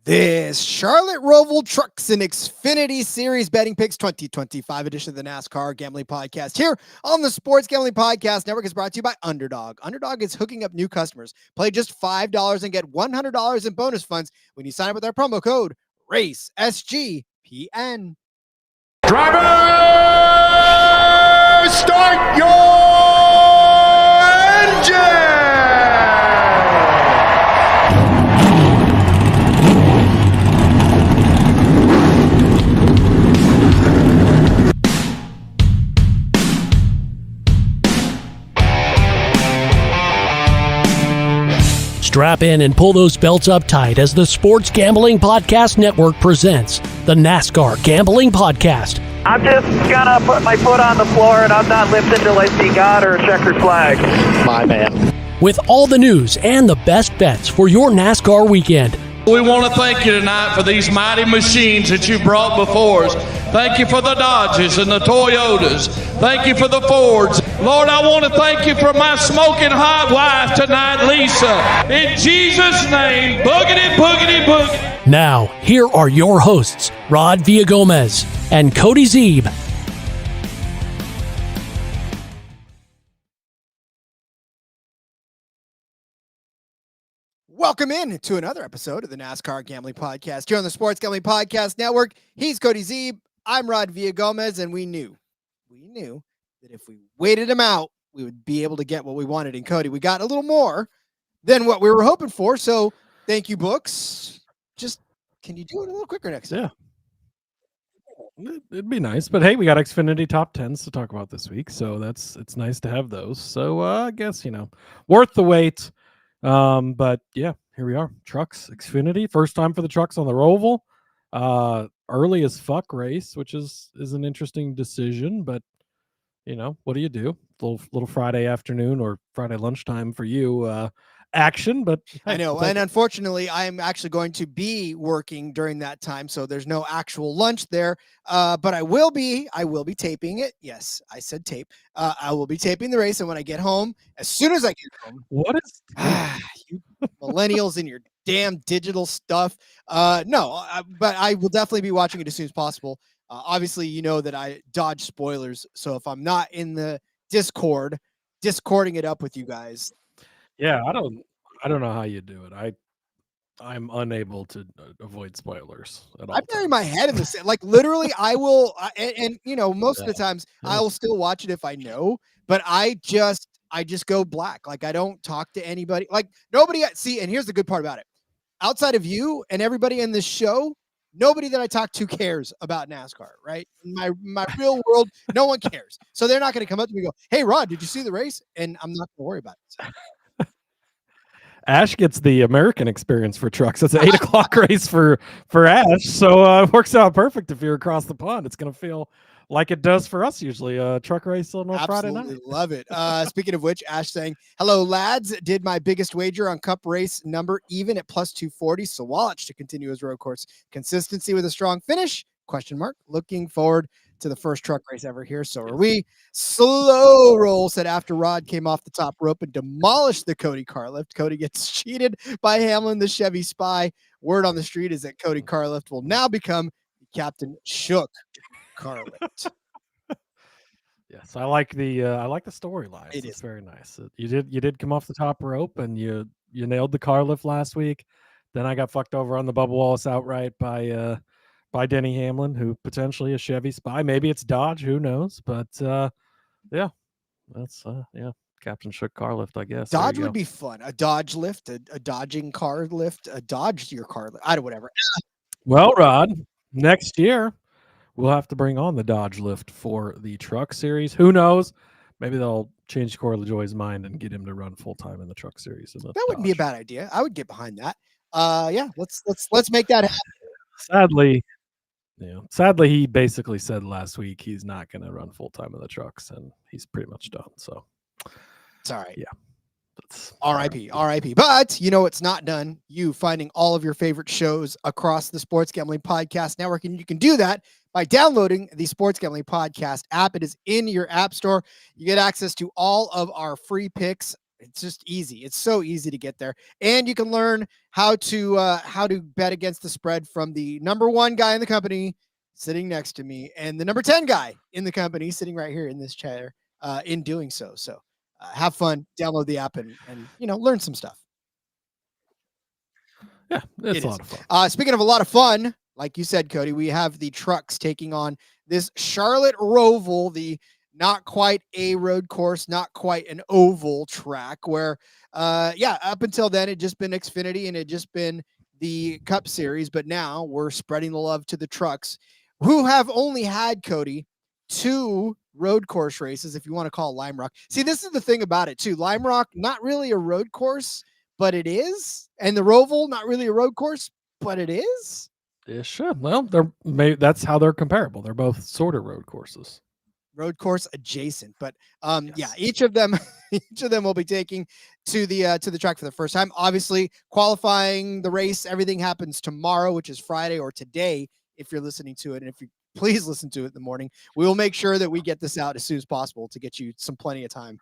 This Charlotte ROVAL Trucks-Xfinity Series Betting Picks 2025 edition of the NASCAR Gambling Podcast here on the Sports Gambling Podcast Network is brought to you by Underdog. Underdog is hooking up new customers. Play just $5 and get $100 in bonus funds when you sign up with our promo code RACESGPN. Driver, start your engine! Strap in and pull those belts up tight as the Sports Gambling Podcast Network presents the NASCAR Gambling Podcast. I'm just gonna put my foot on the floor and I'm not lifting till I see God or a checkered flag. My man. With all the news and the best bets for your NASCAR weekend. We want to thank you tonight for these mighty machines that you brought before us. Thank you for the Dodges and the Toyotas. Thank you for the Fords. Lord, I want to thank you for my smoking hot wife tonight, Lisa. In Jesus' name, boogity, boogity, boogity. Now, here are your hosts, Rod Villagomez and Cody Zeeb. Welcome in to another episode of the NASCAR Gambling Podcast here on the Sports Gambling Podcast Network. He's Cody Zeeb. I'm Rod Villagomez, and we knew that if we waited him out, we would be able to get what we wanted in Cody. We got a little more than what we were hoping for, so thank you, books. Just, can you do it a little quicker next time? Yeah. It'd be nice, but hey, we got Xfinity top 10s to talk about this week, so it's nice to have those. So I guess, worth the wait. But yeah, here we are. Trucks, Xfinity, first time for the trucks on the ROVAL. Early as fuck race, which is an interesting decision, but what do you do? Little Friday afternoon or Friday lunchtime for you action, but hey, I know. And unfortunately, I'm actually going to be working during that time, so there's no actual lunch there. But I will be taping it. Yes, I said tape. I will be taping the race, and when I get home, as soon as I get home, what is you millennials and your damn digital stuff? But I will definitely be watching it as soon as possible. Obviously, you know that I dodge spoilers, so if I'm not in the discording it up with you guys. Yeah, I don't know how you do it. I'm unable to avoid spoilers at all. I bury my head in the sand. Like literally, I will, and most of the times I will still watch it if I know, but I just go black. Like I don't talk to anybody. Like nobody. See, and here's the good part about it. Outside of you and everybody in this show, nobody that I talk to cares about NASCAR, right? In my real world, no one cares. So they're not going to come up to me and go, "Hey, Rod, did you see the race?" And I'm not going to worry about it. So. Ash gets the American experience for trucks. It's an 8 o'clock race for Ash, so it works out perfect. If you're across the pond, it's going to feel like it does for us usually. Truck race on a Friday night. Love it. Speaking of which, Ash saying, "Hello, lads. Did my biggest wager on Cup race number even at plus 240. Sawallich to continue his road course consistency with a strong finish? ? Looking forward to the first truck race ever here. So are we." Slow roll said after Rod came off the top rope and demolished the Cody car lift. Cody gets cheated by Hamlin, the Chevy spy. Word on the street is that Cody car lift will now become the Captain Shook car lift. Yes, I like the storyline. It's very nice. You did come off the top rope and you nailed the car lift last week. Then I got fucked over on the Bubba Wallace outright by Denny Hamlin, who potentially a Chevy spy. Maybe it's Dodge, who knows? But yeah, that's Captain Shook car lift, I guess. Dodge would be fun. A Dodge lift, a dodging car lift, a Dodge your car lift. I don't whatever. Well, Rod, next year we'll have to bring on the Dodge lift for the Truck Series. Who knows? Maybe they'll change Corey LaJoie's mind and get him to run full time in the Truck Series. That wouldn't be a bad idea. I would get behind that. Yeah, let's make that happen. Sadly, he basically said last week he's not going to run full time in the trucks, and he's pretty much done. So it's all right. Yeah. RIP. But it's not done. You finding all of your favorite shows across the Sports Gambling Podcast Network, and you can do that by downloading the Sports Gambling Podcast app. It is in your app store. You get access to all of our free picks. It's just easy. It's so easy to get there, and you can learn how to bet against the spread from the number 1 guy in the company sitting next to me, and the number 10 guy in the company sitting right here in this chair. In doing so, have fun, download the app, and learn some stuff. Yeah, it's a lot of fun. Speaking of a lot of fun, like you said, Cody, we have the trucks taking on this Charlotte ROVAL, the not quite a road course, not quite an oval track, where up until then it just been Xfinity and it just been the Cup Series, but now we're spreading the love to the trucks, who have only had, Cody, 2 road course races, if you want to call Lime Rock. See, this is the thing about it too. Lime Rock, not really a road course, but it is. And the ROVAL, not really a road course, but it is. Yeah, sure. Well, that's how they're comparable. They're both sort of road courses. Road course adjacent, but Yes. yeah, each of them will be taking to the track for the first time. Obviously, qualifying, the race, everything happens tomorrow, which is Friday, or today if you're listening to it. And if you please listen to it in the morning, we will make sure that we get this out as soon as possible to get you plenty of time.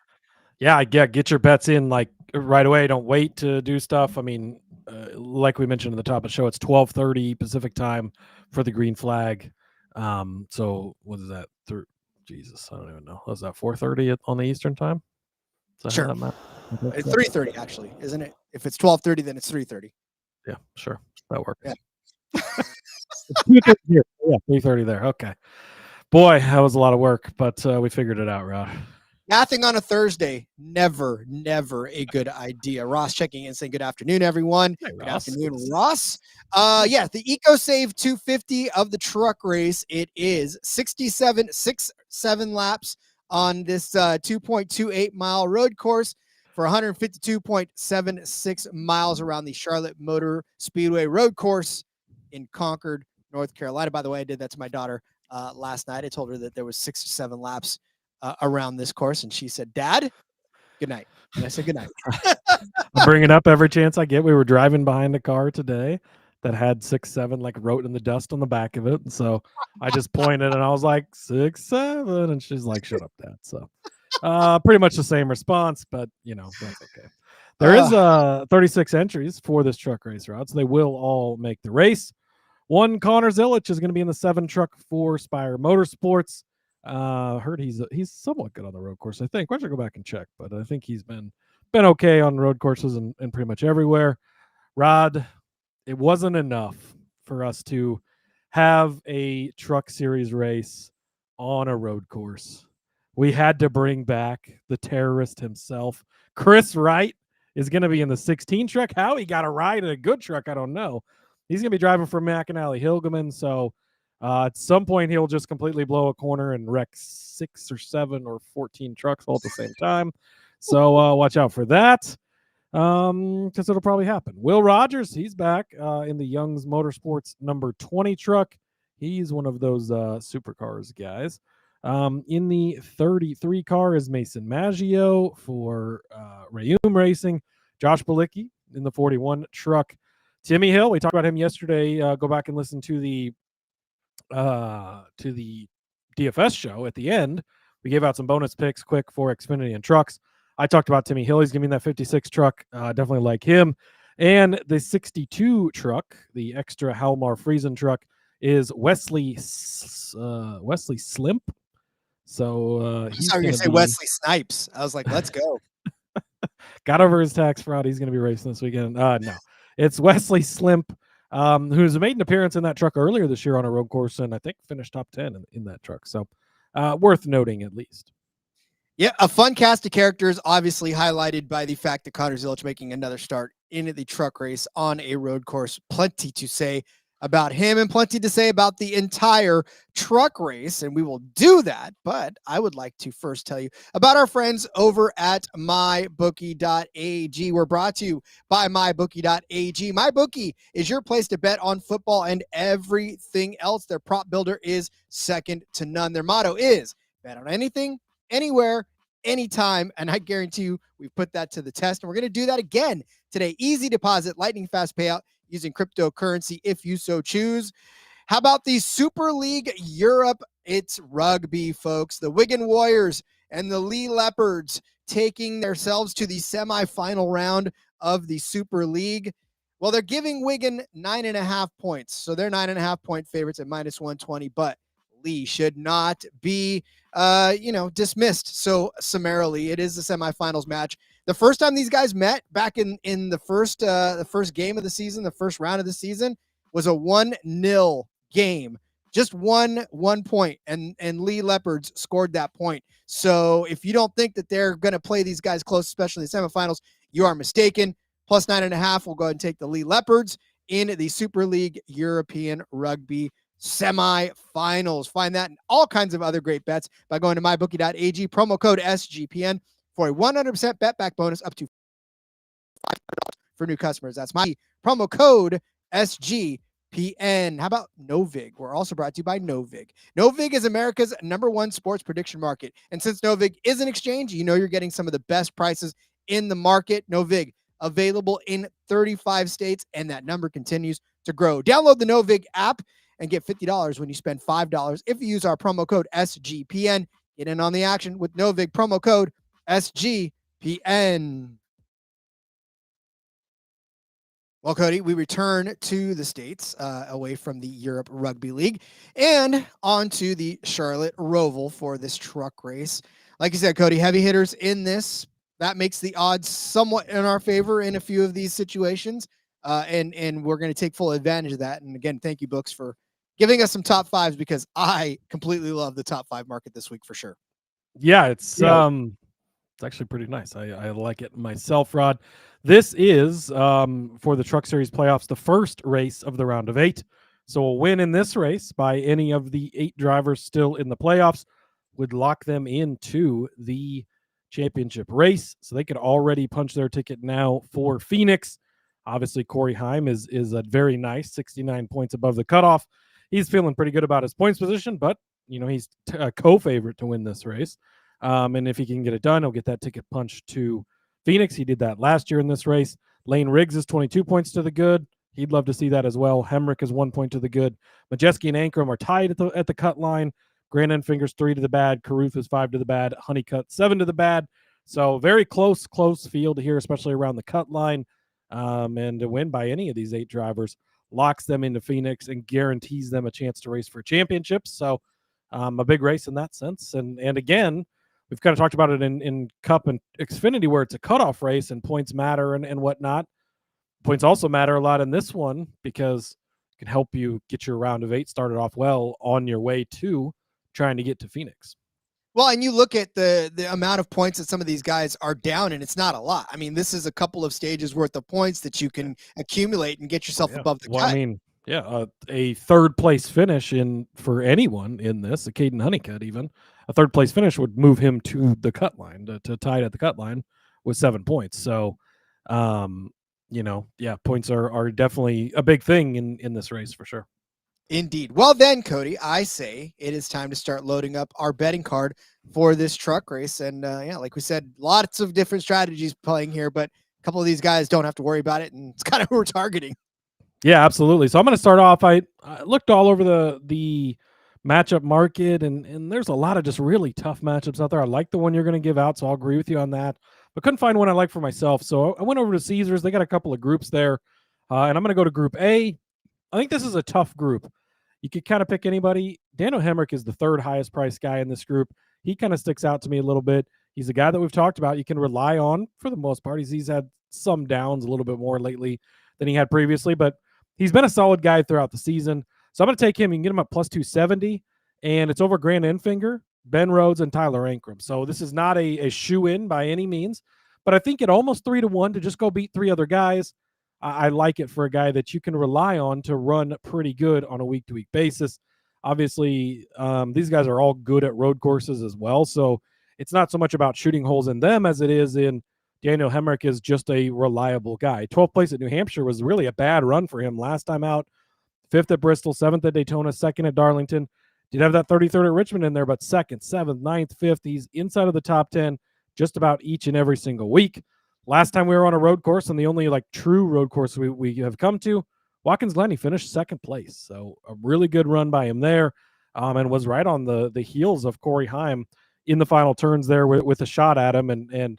Yeah, get your bets in like right away. Don't wait to do stuff. I mean, like we mentioned at the top of the show, it's 12:30 Pacific time for the green flag. So what is that? Jesus, I don't even know. Was that 4:30 on the Eastern time? Sure. It's 3:30 actually, isn't it? If it's 12:30, then it's 3:30. Yeah, sure. That works. Yeah. It's 2:30 here. Yeah, 3:30 there. Okay. Boy, that was a lot of work, but we figured it out, Rod. Nothing on a Thursday. Never a good idea. Ross checking in saying good afternoon, everyone. Hey, good afternoon, Ross. The EcoSave 250 of the truck race. It is 67 laps on this 2.28 mile road course for 152.76 miles around the Charlotte Motor Speedway road course in Concord, North Carolina. By the way, I did that to my daughter last night. I told her that there was 6 or 7 laps around this course, and she said, "Dad, good night." And I said, "Good night." I bring it up every chance I get. We were driving behind a car today that had 6-7 like wrote in the dust on the back of it, and so I just pointed and I was like 6-7, and she's like, "Shut up, Dad." So pretty much the same response, but that's okay. There is 36 entries for this truck race route, so they will all make the race. One Connor Zilisch is going to be in the 7 truck for Spire Motorsports. Heard he's somewhat good on the road course, I think. Why don't you go back and check? But I think he's been okay on road courses and pretty much everywhere. Rod, it wasn't enough for us to have a truck series race on a road course. We had to bring back the terrorist himself. Chris Wright is going to be in the 16 truck. How he got a ride in a good truck, I don't know. He's going to be driving for McAnally Hilgeman, so at some point, he'll just completely blow a corner and wreck 6 or 7 or 14 trucks all at the same time. So watch out for that, because it'll probably happen. Will Rogers, he's back in the Young's Motorsports number 20 truck. He's one of those supercars guys. In the 33 car is Mason Maggio for Rayum Racing. Josh Balicki in the 41 truck. Timmy Hill, we talked about him yesterday. Go back and listen to the DFS show at the end. We gave out some bonus picks quick for Xfinity and trucks. I talked about Timmy Hill. He's giving that 56 truck. Definitely like him. And the 62 truck, the extra Halmar Friesen truck, is Wesley Slimp. So he's going to say Wesley Snipes. I was like, let's go. Got over his tax fraud. He's going to be racing this weekend. No, it's Wesley Slimp, who's made an appearance in that truck earlier this year on a road course, and I think finished top 10 in that truck. So worth noting at least. Yeah, a fun cast of characters, obviously highlighted by the fact that Connor Zilisch making another start in the truck race on a road course. Plenty to say about him and plenty to say about the entire truck race, and we will do that. But I would like to first tell you about our friends over at mybookie.ag. We're brought to you by mybookie.ag. MyBookie is your place to bet on football and everything else. Their prop builder is second to none. Their motto is bet on anything, anywhere, anytime, and I guarantee you we've put that to the test, and we're going to do that again today. Easy deposit, lightning fast payout using cryptocurrency if you so choose. How about the Super League Europe? It's rugby, folks. The Wigan Warriors and the Lee Leopards taking themselves to the semifinal round of the Super League. Well, they're giving Wigan 9.5 points, so they're 9.5 point favorites at -120, but Lee should not be dismissed so summarily. It is the semifinals match. The first time these guys met back in the first game of the season, the first round of the season, was a 1-0 game. Just one point, and Lee Leopards scored that point. So if you don't think that they're going to play these guys close, especially in the semifinals, you are mistaken. Plus 9.5, we'll go ahead and take the Lee Leopards in the Super League European Rugby semifinals. Find that and all kinds of other great bets by going to mybookie.ag, promo code SGPN for a 100% bet back bonus up to $500 for new customers. That's my promo code SGPN. How about Novig? We're also brought to you by Novig. Novig is America's #1 sports prediction market. And since Novig is an exchange, you know you're getting some of the best prices in the market. Novig, available in 35 states, and that number continues to grow. Download the Novig app and get $50 when you spend $5 if you use our promo code SGPN. Get in on the action with Novig, promo code SGPN. Well, Cody, we return to the States, away from the Europe Rugby League, and on to the Charlotte ROVAL for this truck race. Like you said, Cody, heavy hitters in this. That makes the odds somewhat in our favor in a few of these situations, and we're going to take full advantage of that. And again, thank you, Books, for giving us some top fives, because I completely love the top 5 market this week for sure. Yeah, it's actually pretty nice. I like it myself, Rod. This is for the Truck Series playoffs, the first race of the round of 8. So a win in this race by any of the 8 drivers still in the playoffs would lock them into the championship race. So they could already punch their ticket now for Phoenix. Obviously, Corey Heim is a very nice 69 points above the cutoff. He's feeling pretty good about his points position, but he's a co-favorite to win this race. And if he can get it done, he'll get that ticket punched to Phoenix. He did that last year in this race. Lane Riggs is 22 points to the good. He'd love to see that as well. Hemrick is 1 point to the good. Majeski and Ankrum are tied at the cut line. Grand Endfinger's 3 to the bad. Caruth is 5 to the bad. Honeycutt 7 to the bad. So very close field here, especially around the cut line. And to win by any of these 8 drivers locks them into Phoenix and guarantees them a chance to race for championships. So a big race in that sense. And again, we've kind of talked about it in Cup and Xfinity, where it's a cutoff race and points matter and whatnot. Points also matter a lot in this one because it can help you get your round of 8 started off well on your way to trying to get to Phoenix. Well, and you look at the amount of points that some of these guys are down, and it's not a lot. I mean, this is a couple of stages worth of points that you can accumulate and get yourself above the cut. I mean, a third place finish for anyone in this, a Caden Honeycutt even, a third place finish would move him to the cut line, to tie it at the cut line with 7 points. So, points are definitely a big thing in this race for sure. Indeed. Well then, Cody, I say it is time to start loading up our betting card for this truck race. And like we said, lots of different strategies playing here, but a couple of these guys don't have to worry about it, and it's kind of who we're targeting. Yeah, absolutely. So I'm going to start off. I looked all over the matchup market, and there's a lot of just really tough matchups out there. I like the one you're going to give out, so I'll agree with you on that, but couldn't find one I like for myself. So I went over to Caesars. They got a couple of groups there, and I'm going to go to Group A. I think this is a tough group. You could kind of pick anybody. Daniel Hemrick is the 3rd highest priced guy in this group. He kind of sticks out to me a little bit. He's a guy that we've talked about you can rely on for the most part. He's had some downs a little bit more lately than he had previously, but he's been a solid guy throughout the season. So I'm going to take him. You can get him at plus 270, and it's over Grant Enfinger, Ben Rhodes, and Tyler Ankrum. So this is not a shoe-in by any means, but I think at almost 3-1 to just go beat 3 other guys, I like it for a guy that you can rely on to run pretty good on a week-to-week basis. Obviously, these guys are all good at road courses as well, so it's not so much about shooting holes in them as it is in Daniel Hemrick is just a reliable guy. 12th place at New Hampshire was really a bad run for him last time out. 5th at Bristol, 7th at Daytona, 2nd at Darlington. Did have that 33rd at Richmond in there, but 2nd, 7th, 9th, 5th. He's inside of the top 10 just about each and every single week. Last time we were on a road course, and the only like true road course we have come to, Watkins Glen, he finished 2nd place. So a really good run by him there, and was right on the heels of Corey Heim in the final turns there with a shot at him. And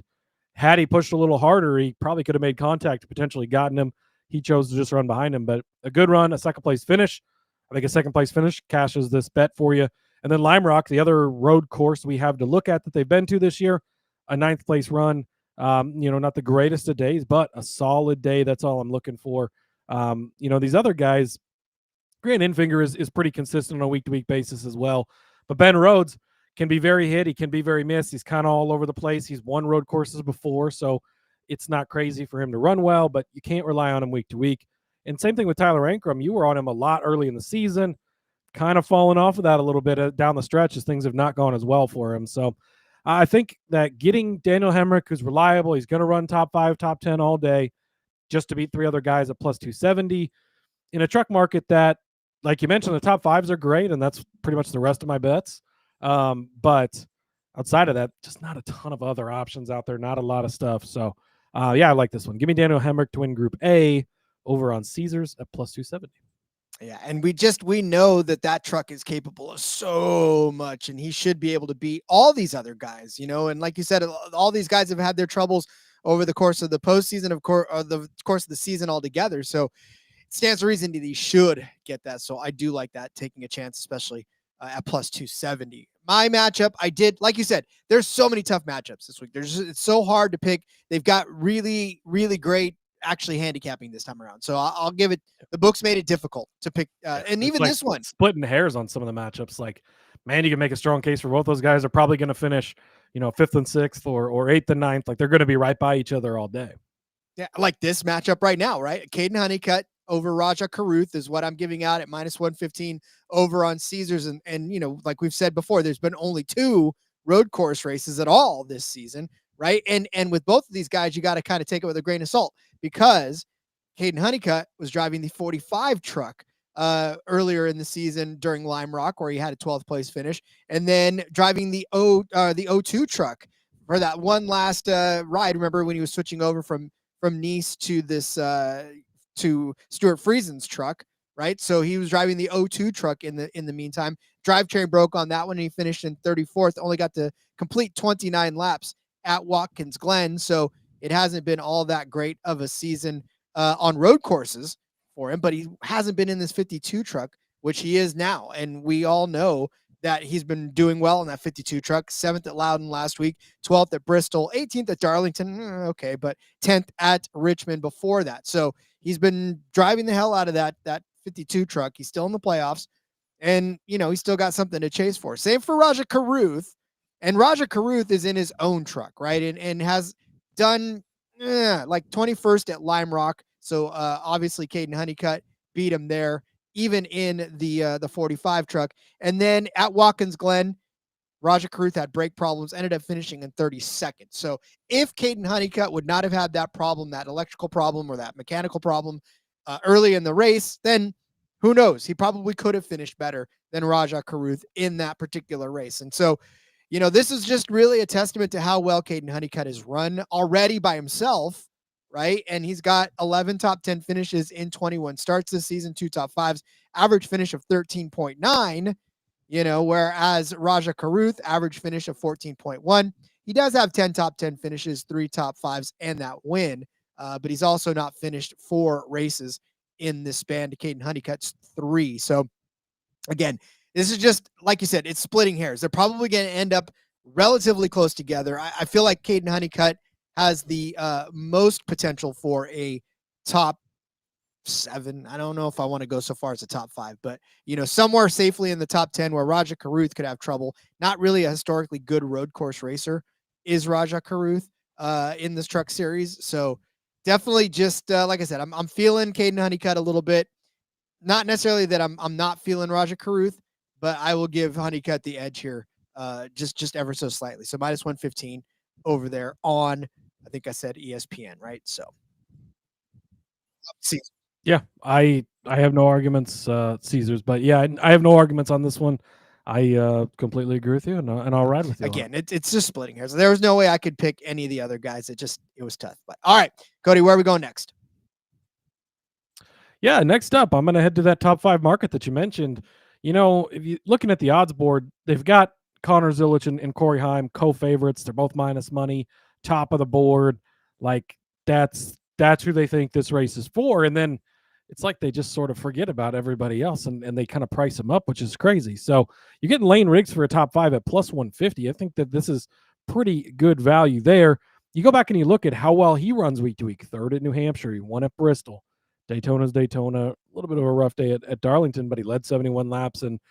had he pushed a little harder, he probably could have made contact, potentially gotten him. He chose to just run behind him, but a good run, a 2nd place finish. I think a 2nd place finish cashes this bet for you. And then Lime Rock, the other road course we have to look at that they've been to this year, a 9th place run. Not the greatest of days, but a solid day. That's all I'm looking for. These other guys, Grant Infinger is pretty consistent on a week-to-week basis as well. But Ben Rhodes can be very hit. He can be very missed. He's kind of all over the place. He's won road courses before, so it's not crazy for him to run well, but you can't rely on him week to week. And same thing with Tyler Ankrum. You were on him a lot early in the season, kind of fallen off of that a little bit down the stretch as things have not gone as well for him. So I think that getting Daniel Hemrick, who's reliable, he's going to run top 5, top 10 all day, just to beat 3 other guys at plus 270 in a truck market that, like you mentioned, the top 5s are great, and that's pretty much the rest of my bets. But outside of that, just not a ton of other options out there, not a lot of stuff. So, I like this one. Give me Daniel Hemrick to win Group A over on Caesars at plus 270. Yeah, and we know that truck is capable of so much, and he should be able to beat all these other guys, and like you said, all these guys have had their troubles over the course of the postseason, the course of the season altogether. So it stands to reason that he should get that. So I do like that, taking a chance, especially at plus 270. My matchup, I did, like you said, there's so many tough matchups this week. It's so hard to pick. They've got really, really great actually handicapping this time around. So I'll give it, the books made it difficult to pick. And even like this one, splitting hairs on some of the matchups. Like, man, you can make a strong case for both those guys are probably going to finish, 5th and 6th or 8th and 9th. Like, they're going to be right by each other all day. Yeah, like this matchup right now, right? Caden Honeycutt over Raja Caruth is what I'm giving out at minus 115 over on Caesars. And like we've said before, there's been only 2 road course races at all this season, right? And with both of these guys, you got to kind of take it with a grain of salt, because Caden Honeycutt was driving the 45 truck earlier in the season during Lime Rock, where he had a 12th place finish, and then driving the O2 truck for that one last ride. Remember when he was switching over from Nice to this to Stuart Friesen's truck, right? So he was driving the O2 truck in the meantime. Drivetrain broke on that one, and he finished in 34th. Only got to complete 29 laps at Watkins Glen, so it hasn't been all that great of a season on road courses for him, but he hasn't been in this 52 truck, which he is now. And we all know that he's been doing well in that 52 truck. 7th at Loudon last week, 12th at Bristol, 18th at Darlington. Okay, but 10th at Richmond before that. So he's been driving the hell out of that 52 truck. He's still in the playoffs, and he's still got something to chase for. Same for Raja Caruth, and Raja Caruth is in his own truck, right? And has done like 21st at Lime Rock. So obviously Caden Honeycutt beat him there, even in the 45 truck. And then at Watkins Glen, Raja Caruth had brake problems, ended up finishing in 32nd. So if Caden Honeycutt would not have had that problem, that electrical problem or that mechanical problem early in the race, then who knows? He probably could have finished better than Raja Caruth in that particular race. And so, this is just really a testament to how well Caden Honeycutt has run already by himself, right? And he's got 11 top 10 finishes in 21 starts this season, 2 top 5s, average finish of 13.9, whereas Raja Caruth, average finish of 14.1. He does have 10 top 10 finishes, 3 top 5s, and that win, but he's also not finished 4 races in this span to Caden Honeycutt's 3. So, again, this is just, like you said, it's splitting hairs. They're probably going to end up relatively close together. I feel like Caden Honeycutt has the most potential for a top 7. I don't know if I want to go so far as a top 5, but, somewhere safely in the top 10 where Raja Caruth could have trouble. Not really a historically good road course racer is Raja Caruth in this truck series. So definitely just like I said, I'm feeling Caden Honeycutt a little bit. Not necessarily that I'm not feeling Roger Carruth, but I will give Honeycutt the edge here, just ever so slightly. So minus 115 over there on, I think I said ESPN, right? So see. Yeah, I have no arguments, Caesars, but yeah, I have no arguments on this one. I completely agree with you, and I'll ride with you. Again, it's just splitting hairs. There was no way I could pick any of the other guys. It was tough. But all right, Cody, where are we going next? Yeah, next up, I'm going to head to that top 5 market that you mentioned. You know, if you're looking at the odds board, they've got Connor Zilisch and Corey Heim co-favorites. They're both minus money, top of the board. Like that's who they think this race is for. And then it's like they just sort of forget about everybody else and they kind of price them up, which is crazy. So you're getting Lane Riggs for a top 5 at plus 150. I think that this is pretty good value there. You go back and you look at how well he runs week to week. 3rd at New Hampshire. He won at Bristol. Daytona's Daytona. A little bit of a rough day at Darlington, but he led 71 laps and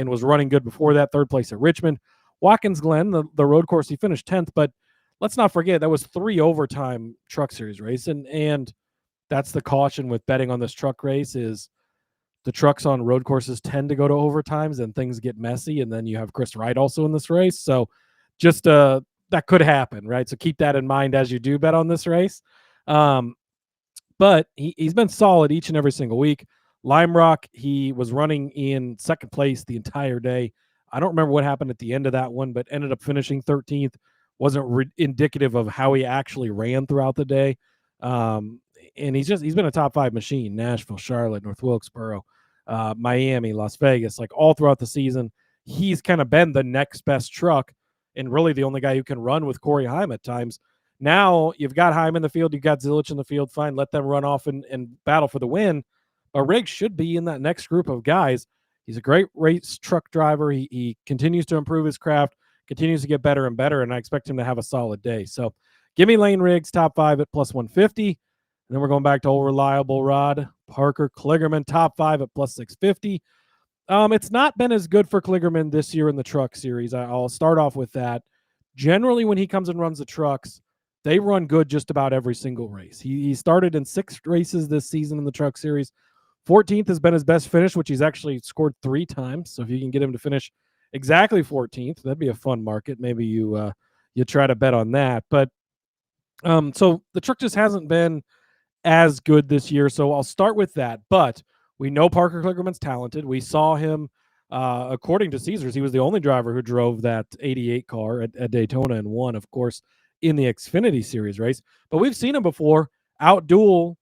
was running good before that. 3rd place at Richmond. Watkins Glen, the road course, he finished 10th, but let's not forget that was 3 overtime Truck Series race. And that's the caution with betting on this truck race is the trucks on road courses tend to go to overtimes and things get messy. And then you have Chris Wright also in this race. So just that could happen, right? So keep that in mind as you do bet on this race. But he's been solid each and every single week. Lime Rock, he was running in 2nd place the entire day. I don't remember what happened at the end of that one, but ended up finishing 13th. Wasn't indicative of how he actually ran throughout the day. And he's been a top 5 machine. Nashville, Charlotte, North Wilkesboro, Miami, Las Vegas, like all throughout the season. He's kind of been the next best truck and really the only guy who can run with Corey Heim at times. Now you've got Heim in the field, you've got Zilisch in the field, fine, let them run off and battle for the win. But Riggs should be in that next group of guys. He's a great race truck driver. He continues to improve his craft, continues to get better and better, and I expect him to have a solid day. So give me Lane Riggs, top 5 at plus 150. And then we're going back to old reliable Rod, Parker Kligerman, top 5 at plus 650. It's not been as good for Kligerman this year in the Truck Series. I'll start off with that. Generally, when he comes and runs the trucks, they run good just about every single race. He started in 6 races this season in the Truck Series. 14th has been his best finish, which he's actually scored 3 times. So if you can get him to finish exactly 14th, that'd be a fun market. Maybe you try to bet on that. But so the truck just hasn't been as good this year. So I'll start with that. But we know Parker Kligerman's talented. We saw him, according to Caesars, he was the only driver who drove that 88 car at Daytona and won, of course, in the Xfinity Series race. But we've seen him before outduel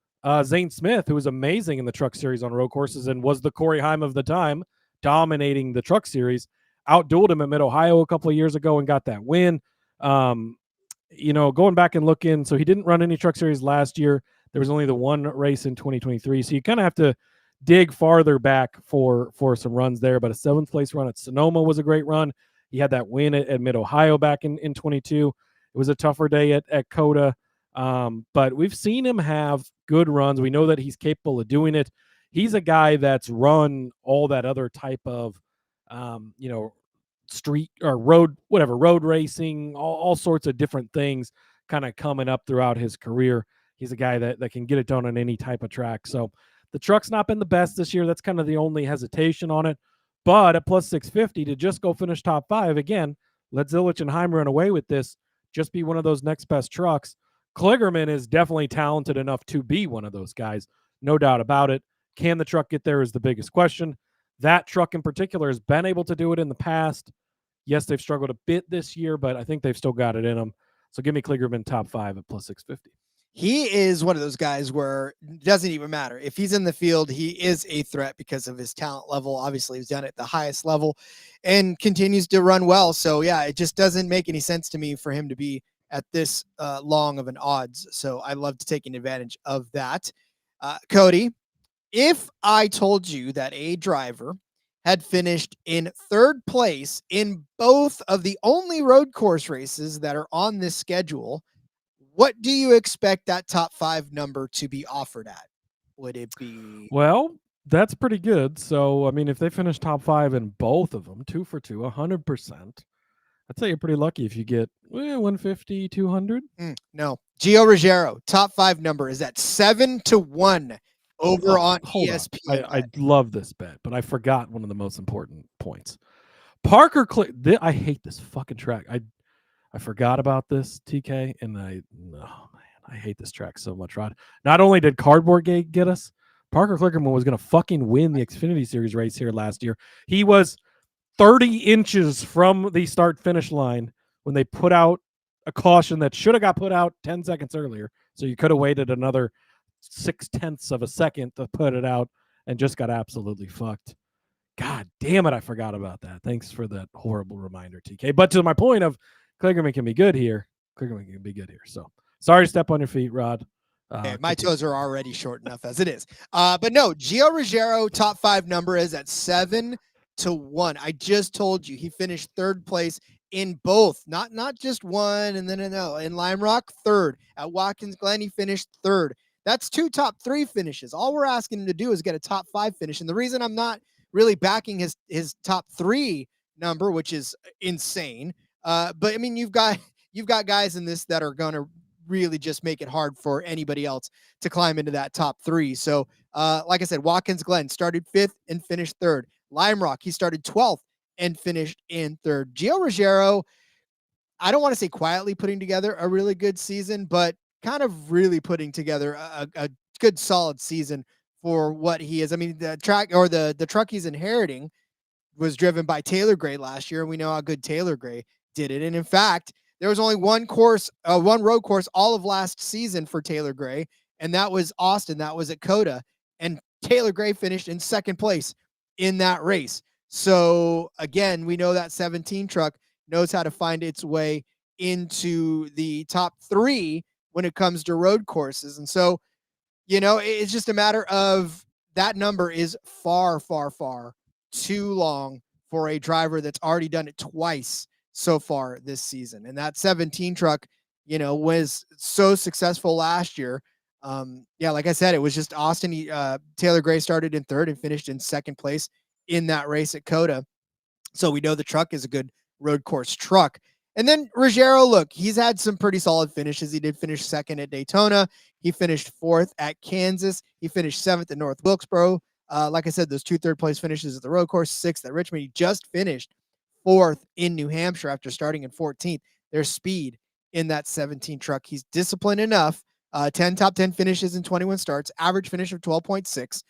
Zane Smith, who was amazing in the Truck Series on road courses and was the Corey Heim of the time, dominating the Truck Series. Outdueled him at Mid-Ohio a couple of years ago and got that win. Going back and looking, so he didn't run any Truck Series last year. There was only the one race in 2023. So you kind of have to dig farther back for some runs there. But a 7th place run at Sonoma was a great run. He had that win at Mid-Ohio back in 22. It was a tougher day at Coda. But we've seen him have good runs. We know that he's capable of doing it. He's a guy that's run all that other type of, street or road racing, all sorts of different things kind of coming up throughout his career. He's a guy that can get it done on any type of track. So the truck's not been the best this year. That's kind of the only hesitation on it. But at plus 650 to just go finish top 5, again, let Zilisch and Heim run away with this. Just be one of those next best trucks. Kligerman is definitely talented enough to be one of those guys. No doubt about it. Can the truck get there is the biggest question. That truck in particular has been able to do it in the past. Yes, they've struggled a bit this year, but I think they've still got it in them. So give me Kligerman top 5 at plus 650. He is one of those guys where it doesn't even matter. If he's in the field, he is a threat because of his talent level. Obviously, he's done it at the highest level and continues to run well. So, yeah, it just doesn't make any sense to me for him to be at this long of an odds. So I love to taking advantage of that. Cody, if I told you that a driver had finished in 3rd place in both of the only road course races that are on this schedule, what do you expect that top 5 number to be offered at? Would it be? Well, that's pretty good. So, I mean, if they finish top 5 in both of them, 2 for 2, 100%, I'd say you're pretty lucky if you get 150, 200. No. Gio Ruggiero, top 5 number is at 7-1 over on Hold ESPN. on. I love this bet, but I forgot one of the most important points. Parker I hate this fucking track. I forgot about this, TK, and I hate this track so much, Rod. Not only did Cardboard Gate get us, Parker Klickerman was going to fucking win the Xfinity Series race here last year. He was 30 inches from the start-finish line when they put out a caution that should have got put out 10 seconds earlier. So you could have waited another 0.6 of a second to put it out and just got absolutely fucked. God damn it, I forgot about that. Thanks for that horrible reminder, TK. But to my point of Klickerman can be good here. So sorry to step on your feet, Rod. My toes are already short enough as it is. But no, Gio Ruggiero, top 5 number is at 7-1. I just told you he finished 3rd place in both, not just one, and then in Lime Rock, 3rd. At Watkins Glen, he finished 3rd. That's 2 top 3 finishes. All we're asking him to do is get a top 5 finish. And the reason I'm not really backing his top 3 number, which is insane. But I mean, you've got guys in this that are going to really just make it hard for anybody else to climb into that top 3. So, like I said, Watkins Glen started 5th and finished 3rd. Lime Rock, he started 12th and finished in 3rd. Gio Ruggiero, I don't want to say quietly putting together a really good season, but kind of really putting together a good solid season for what he is. I mean, the truck he's inheriting was driven by Taylor Gray last year, and we know how good Taylor Gray did it. And in fact, there was only one road course all of last season for Taylor Gray, and that was Austin. That was at Coda, and Taylor Gray finished in 2nd place in that race. So again, we know that 17 truck knows how to find its way into the top 3 when it comes to road courses. And so, it's just a matter of that number is far, far, far too long for a driver that's already done it twice so far this season. And that 17 truck, was so successful last year. Like I said, it was just Austin. Taylor Gray started in 3rd and finished in 2nd place in that race at Coda. So we know the truck is a good road course truck. And then Ruggiero, look, he's had some pretty solid finishes. He did finish 2nd at Daytona. He finished 4th at Kansas. He finished 7th at North Wilkesboro. Like I said, those 2 third-place finishes at the road course, 6th at Richmond. He just finished 4th in New Hampshire after starting in 14th. There's speed in that 17 truck. He's disciplined enough. 10 top 10 finishes in 21 starts, average finish of 12.6,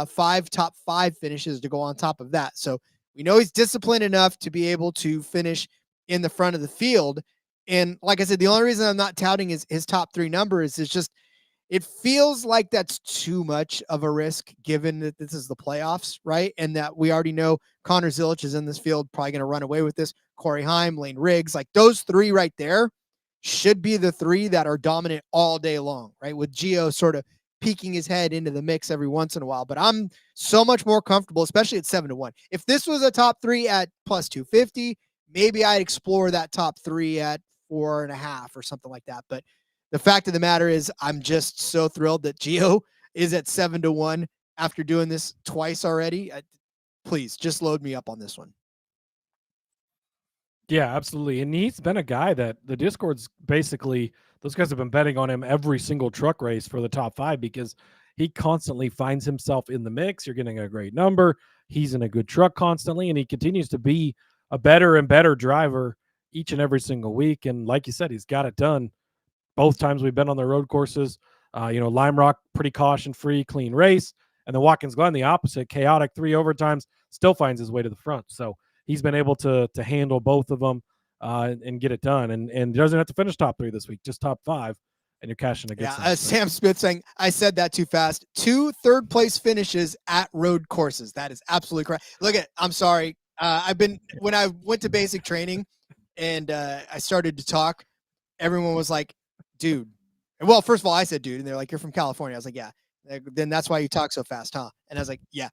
5 top 5 finishes to go on top of that. So we know he's disciplined enough to be able to finish in the front of the field. And like I said, the only reason I'm not touting his top 3 number is just it feels like that's too much of a risk given that this is the playoffs, right? And that we already know Connor Zilisch is in this field, probably going to run away with this. Corey Heim, Lane Riggs, like those 3 right there should be the 3 that are dominant all day long, right? With Gio sort of peeking his head into the mix every once in a while. But I'm so much more comfortable, especially at 7-1. If this was a top 3 at plus 250, maybe I'd explore that top 3 at 4.5 or something like that. But the fact of the matter is I'm just so thrilled that Gio is at 7-1 after doing this twice already. Please just load me up on this one. Yeah, absolutely. And he's been a guy that the Discord's basically, those guys have been betting on him every single truck race for the top 5 because he constantly finds himself in the mix. You're getting a great number. He's in a good truck constantly, and he continues to be a better and better driver each and every single week. And like you said, he's got it done both times we've been on the road courses. Lime Rock, pretty caution-free, clean race. And then Watkins Glen, the opposite, chaotic 3 overtimes, still finds his way to the front. So he's been able to handle both of them and get it done. And doesn't have to finish top 3 this week, just top 5, and you're cashing a good sum. Sam Smith saying, I said that too fast. 2 third-place finishes at road courses. That is absolutely correct. I'm sorry. When I went to basic training and I started to talk, everyone was like, dude. Well, first of all, I said, dude, and they're like, you're from California. I was like, yeah. Then that's why you talk so fast, huh? And I was like, yeah,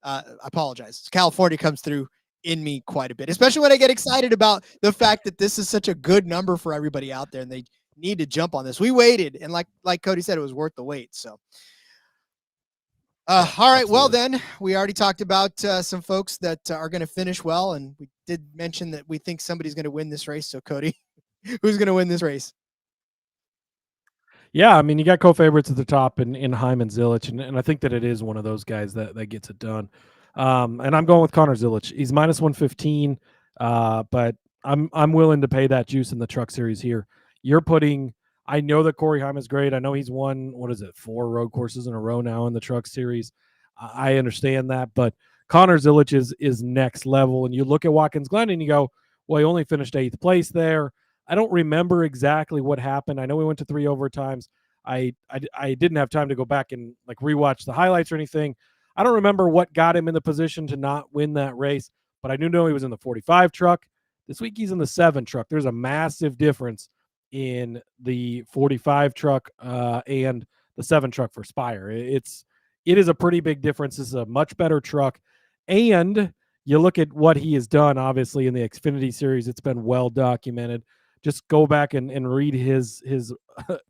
I apologize. California comes through in me quite a bit, especially when I get excited about the fact that this is such a good number for everybody out there and they need to jump on this. We waited, and like Cody said, it was worth the wait. So, all right. Well, then we already talked about some folks that are going to finish well, and we did mention that we think somebody's going to win this race. So Cody, who's going to win this race? Yeah, I mean, you got co-favorites at the top in Heim and Zilisch, and I think that it is one of those guys that gets it done. And I'm going with Connor Zilisch. He's minus 115, but I'm willing to pay that juice in the Truck Series here. You're putting. I know that Corey Heim is great. I know he's won 4 road courses in a row now in the Truck Series. I understand that, but Connor Zilisch is next level. And you look at Watkins Glen and you go, well, he only finished 8th place there. I don't remember exactly what happened. I know we went to 3 overtimes. I didn't have time to go back and like rewatch the highlights or anything. I don't remember what got him in the position to not win that race, but I do know he was in the 45 truck. This week he's in the 7 truck. There's a massive difference in the 45 truck and the 7 truck for Spire. It is a pretty big difference. This is a much better truck. And you look at what he has done, obviously, in the Xfinity Series. It's been well documented. Just go back and read his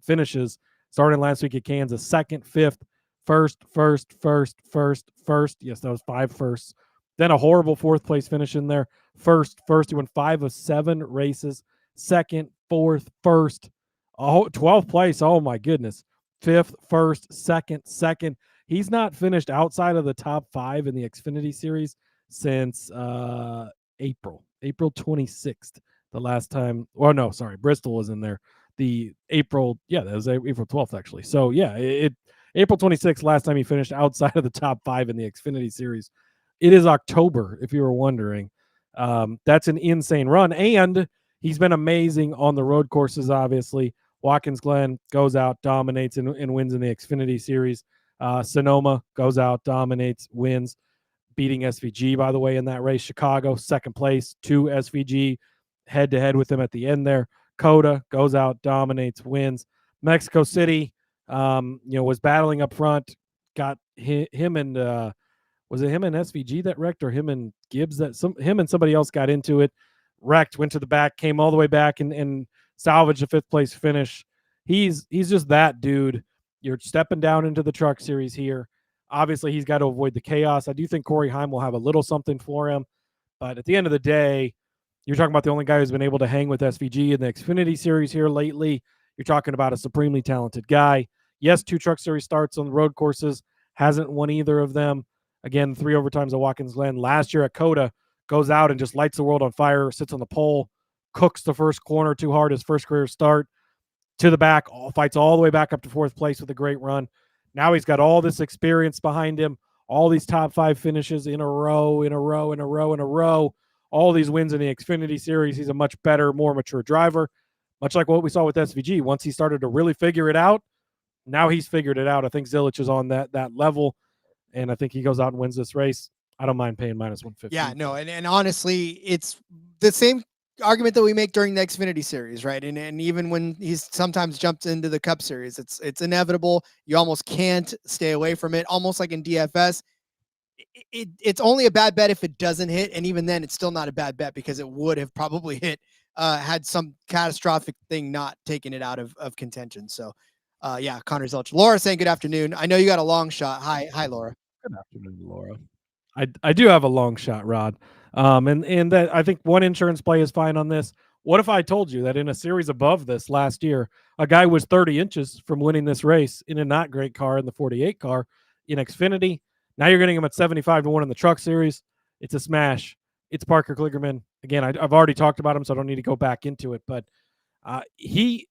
finishes starting last week at Kansas. 2nd, 5th, 1st. Yes, that was 5 firsts. Then a horrible 4th place finish in there. First. He won 5 of 7 races. 2nd, 4th, 1st. 12th place. Oh, my goodness. 5th, 1st, 2nd. He's not finished outside of the top 5 in the Xfinity Series since April 26th. The last time, Bristol was in there. That was April 12th, actually. So, yeah, April 26th, last time he finished outside of the top 5 in the Xfinity Series. It is October, if you were wondering. That's an insane run. And he's been amazing on the road courses, obviously. Watkins Glen goes out, dominates, and wins in the Xfinity Series. Sonoma goes out, dominates, wins, beating SVG, by the way, in that race. Chicago, 2nd place, to SVG, head-to-head with him at the end there. Coda goes out, dominates, wins. Mexico City, was battling up front, got him and was it him and SVG that wrecked, or him and Gibbs him and somebody else got into it, wrecked, went to the back, came all the way back and salvaged a 5th place finish. He's just that dude. You're stepping down into the Truck Series here. Obviously, he's got to avoid the chaos. I do think Corey Heim will have a little something for him, but at the end of the day, you're talking about the only guy who's been able to hang with SVG in the Xfinity Series here lately. You're talking about a supremely talented guy. Yes, 2 Truck Series starts on the road courses. Hasn't won either of them. Again, 3 overtimes at Watkins Glen. Last year at Coda, goes out and just lights the world on fire, sits on the pole, cooks the first corner too hard, his first career start, to the back, fights all the way back up to 4th place with a great run. Now he's got all this experience behind him, all these top 5 finishes in a row, all these wins in the Xfinity Series. He's a much better, more mature driver, much like what we saw with SVG. Once he started to really figure it out, now he's figured it out. I think Zilisch is on that level, and I think he goes out and wins this race. I don't mind paying minus 150. Yeah, no, and honestly, it's the same argument that we make during the Xfinity Series, right? And even when he's sometimes jumped into the Cup Series, it's inevitable. You almost can't stay away from it. Almost like in DFS, it's only a bad bet if it doesn't hit, and even then, it's still not a bad bet because it would have probably hit had some catastrophic thing not taking it out of contention. So, yeah, Connor Zilisch. Laura saying good afternoon. I know you got a long shot. Hi, Laura. Good afternoon, Laura. I do have a long shot, Rod. And that I think one insurance play is fine on this. What if I told you that in a series above this last year, a guy was 30 inches from winning this race in a not great car in the 48 car in Xfinity? Now you're getting him at 75-1 in the Truck Series. It's a smash. It's Parker Kligerman. Again, I've already talked about him, so I don't need to go back into it. But he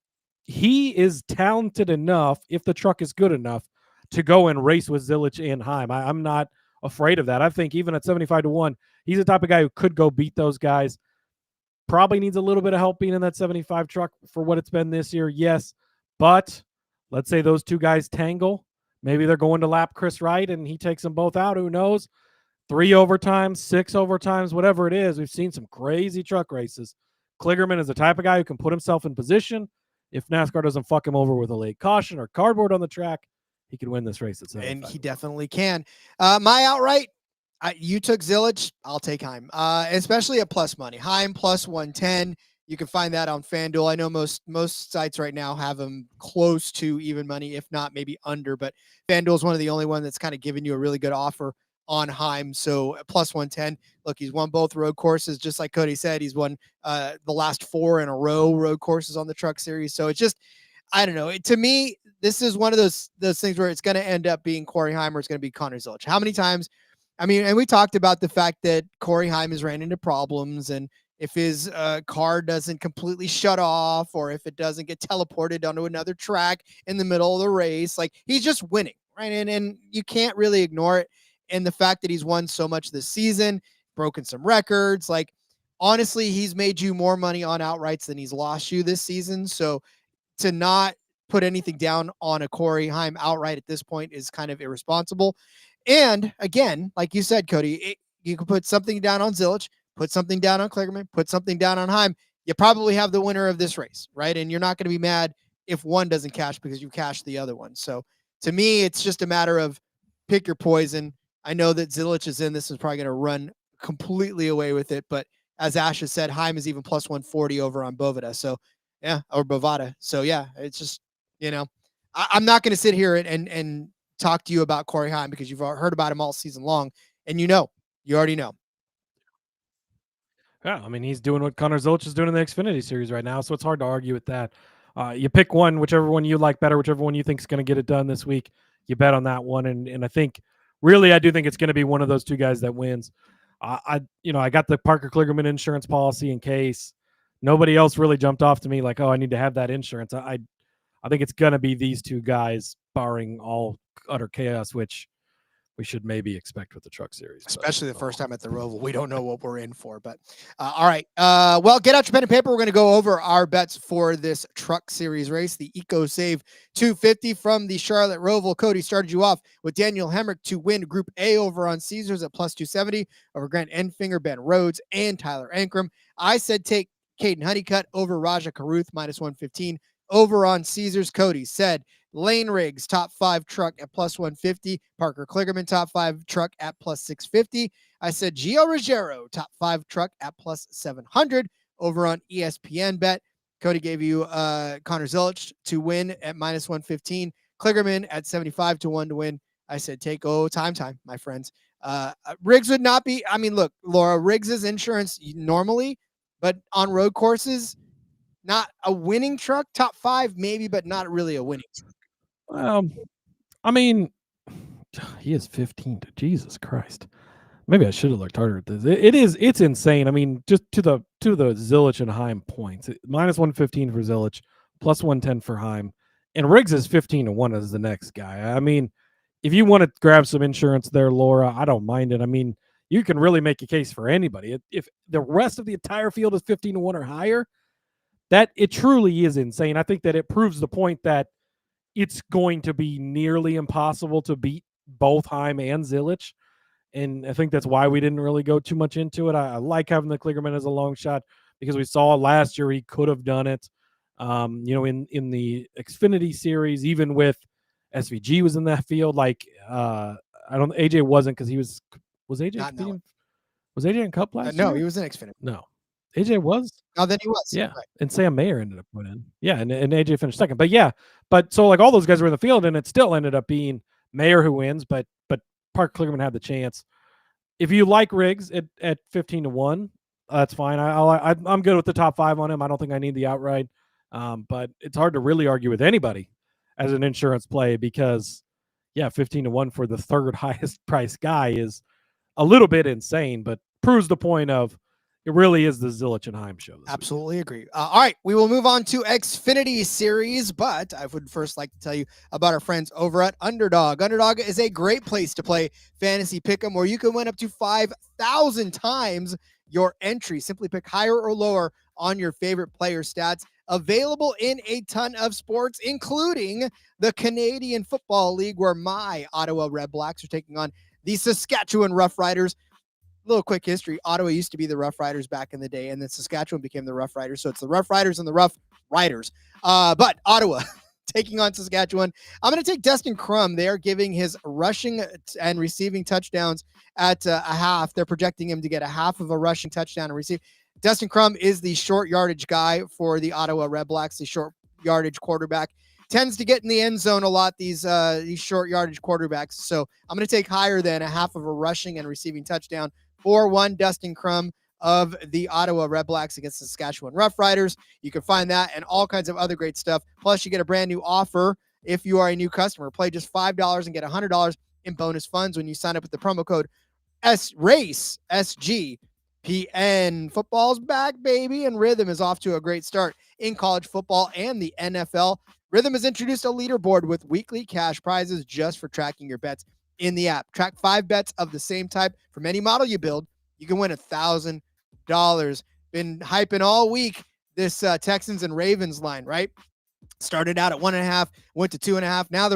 is talented enough, if the truck is good enough, to go and race with Zilisch and Heim. I'm not afraid of that. I think even at 75-1, he's the type of guy who could go beat those guys. Probably needs a little bit of help being in that 75 truck for what it's been this year, yes. But let's say those 2 guys tangle. Maybe they're going to lap Chris Wright and he takes them both out. Who knows? 3 overtimes, 6 overtimes, whatever it is. We've seen some crazy truck races. Kligerman is the type of guy who can put himself in position. If NASCAR doesn't fuck him over with a late caution or cardboard on the track, he can win this race at 75. And he definitely can. My outright, you took Zilisch. I'll take Heim, especially at plus money. Heim plus 110. You can find that on FanDuel. I know most sites right now have them close to even money, if not maybe under, but FanDuel is one of the only one that's kind of giving you a really good offer on Heim. So plus 110. Look, he's won both road courses. Just like Cody said, he's won the last 4 in a row road courses on the Truck Series. So it's just, I don't know. To me, this is one of those things where it's going to end up being Corey Heim or it's going to be Connor Zilisch. How many times? I mean, and we talked about the fact that Corey Heim has ran into problems, and if his car doesn't completely shut off or if it doesn't get teleported onto another track in the middle of the race, like he's just winning, right? And you can't really ignore it. And the fact that he's won so much this season, broken some records, like honestly, he's made you more money on outrights than he's lost you this season. So to not put anything down on a Corey Heim outright at this point is kind of irresponsible. And again, like you said, Cody, you can put something down on Zilisch, put something down on Kligerman, put something down on Heim. You probably have the winner of this race, right? And you're not going to be mad if one doesn't cash because you cashed the other one. So to me, it's just a matter of pick your poison. I know that Zilisch is in this, is probably going to run completely away with it. But as Ash has said, Heim is even plus 140 over on Bovada. So yeah, or Bovada. So yeah, it's just, I'm not going to sit here and talk to you about Corey Heim because you've heard about him all season long, and you already know. Yeah, I mean, he's doing what Connor Zilisch is doing in the Xfinity Series right now, so it's hard to argue with that. You pick one, whichever one you like better, whichever one you think is going to get it done this week, you bet on that one. And I think, really, I do think it's going to be one of those two guys that wins. I got the Parker Kligerman insurance policy in case. Nobody else really jumped off to me like, oh, I need to have that insurance. I think it's going to be these two guys, barring all utter chaos, which we should maybe expect with the Truck Series. Especially the first time at the ROVAL. We don't know what we're in for, but all right. Well, get out your pen and paper. We're going to go over our bets for this Truck Series race, the EcoSave 250 from the Charlotte ROVAL. Cody started you off with Daniel Hemrick to win Group A over on Caesars at plus 270 over Grant Enfinger, Ben Rhodes, and Tyler Ankrum. I said take Caden Honeycutt over Raja Karuth minus 115 over on Caesars. Cody said Lane Riggs, top 5 truck at plus 150. Parker Kligerman, top 5 truck at plus 650. I said Gio Ruggiero, top 5 truck at plus 700 over on ESPN Bet. Cody gave you Connor Zilisch to win at minus 115. Kligerman at 75 to 1 to win. I said take time, my friends. Riggs would not be, look, Laura, Riggs's insurance normally, but on road courses, not a winning truck, top 5 maybe, but not really a winning truck. He is 15 to Jesus Christ. Maybe I should have looked harder at this. It's insane. I mean, just to the Zilisch and Heim points, minus 115 for Zilisch, plus 110 for Heim, and Riggs is 15 to 1 as the next guy. I mean, if you want to grab some insurance there, Laura, I don't mind it. I mean, you can really make a case for anybody. If the rest of the entire field is 15 to 1 or higher, that it truly is insane. I think that it proves the point that it's going to be nearly impossible to beat both Heim and Zilisch. And I think that's why we didn't really go too much into it. I like having the Kligerman as a long shot because we saw last year he could have done it. In the Xfinity Series, even with SVG was in that field. AJ wasn't because he was AJ was AJ in Cup last year? No, he was in Xfinity. No. AJ was? Oh, then he was. Yeah. Right. And Sam Mayer ended up put in. Yeah, and AJ finished second. But so all those guys were in the field, and it still ended up being Mayer who wins, but Park Kligerman had the chance. If you like Riggs at 15 to 1, that's fine. I'm good with the top 5 on him. I don't think I need the outright. But it's hard to really argue with anybody as an insurance play because 15 to 1 for the third highest priced guy is a little bit insane, but proves the point of it really is the Zilisch and Heim show. Absolutely agree. All right, we will move on to Xfinity Series, but I would first like to tell you about our friends over at Underdog. Underdog is a great place to play fantasy pick'em where you can win up to 5,000 times your entry. Simply pick higher or lower on your favorite player stats. Available in a ton of sports, including the Canadian Football League, where my Ottawa Red Blacks are taking on the Saskatchewan Roughriders. Little quick history. Ottawa used to be the Rough Riders back in the day, and then Saskatchewan became the Rough Riders. So it's the Rough Riders and the Rough Riders. But Ottawa taking on Saskatchewan. I'm going to take Dustin Crum. They are giving his rushing and receiving touchdowns at a half. They're projecting him to get a half of a rushing touchdown and receive. Dustin Crum is the short yardage guy for the Ottawa Red Blacks, the short yardage quarterback. tends to get in the end zone a lot, these short yardage quarterbacks. So I'm going to take higher than a half of a rushing and receiving touchdown. 4-1 Dustin Crum of the Ottawa Red Blacks against the Saskatchewan Roughriders. You can find that and all kinds of other great stuff. Plus, you get a brand new offer if you are a new customer. Play just $5 and get $100 in bonus funds when you sign up with the promo code SRACE, SGPN. Football's back, baby, and Rhythm is off to a great start in college football and the NFL. Rhythm has introduced a leaderboard with weekly cash prizes just for tracking your bets in the app. Track 5 bets of the same type from any model you build. You can win $1,000. Been hyping all week this Texans and Ravens line, right? Started out at 1.5, went to 2.5. Now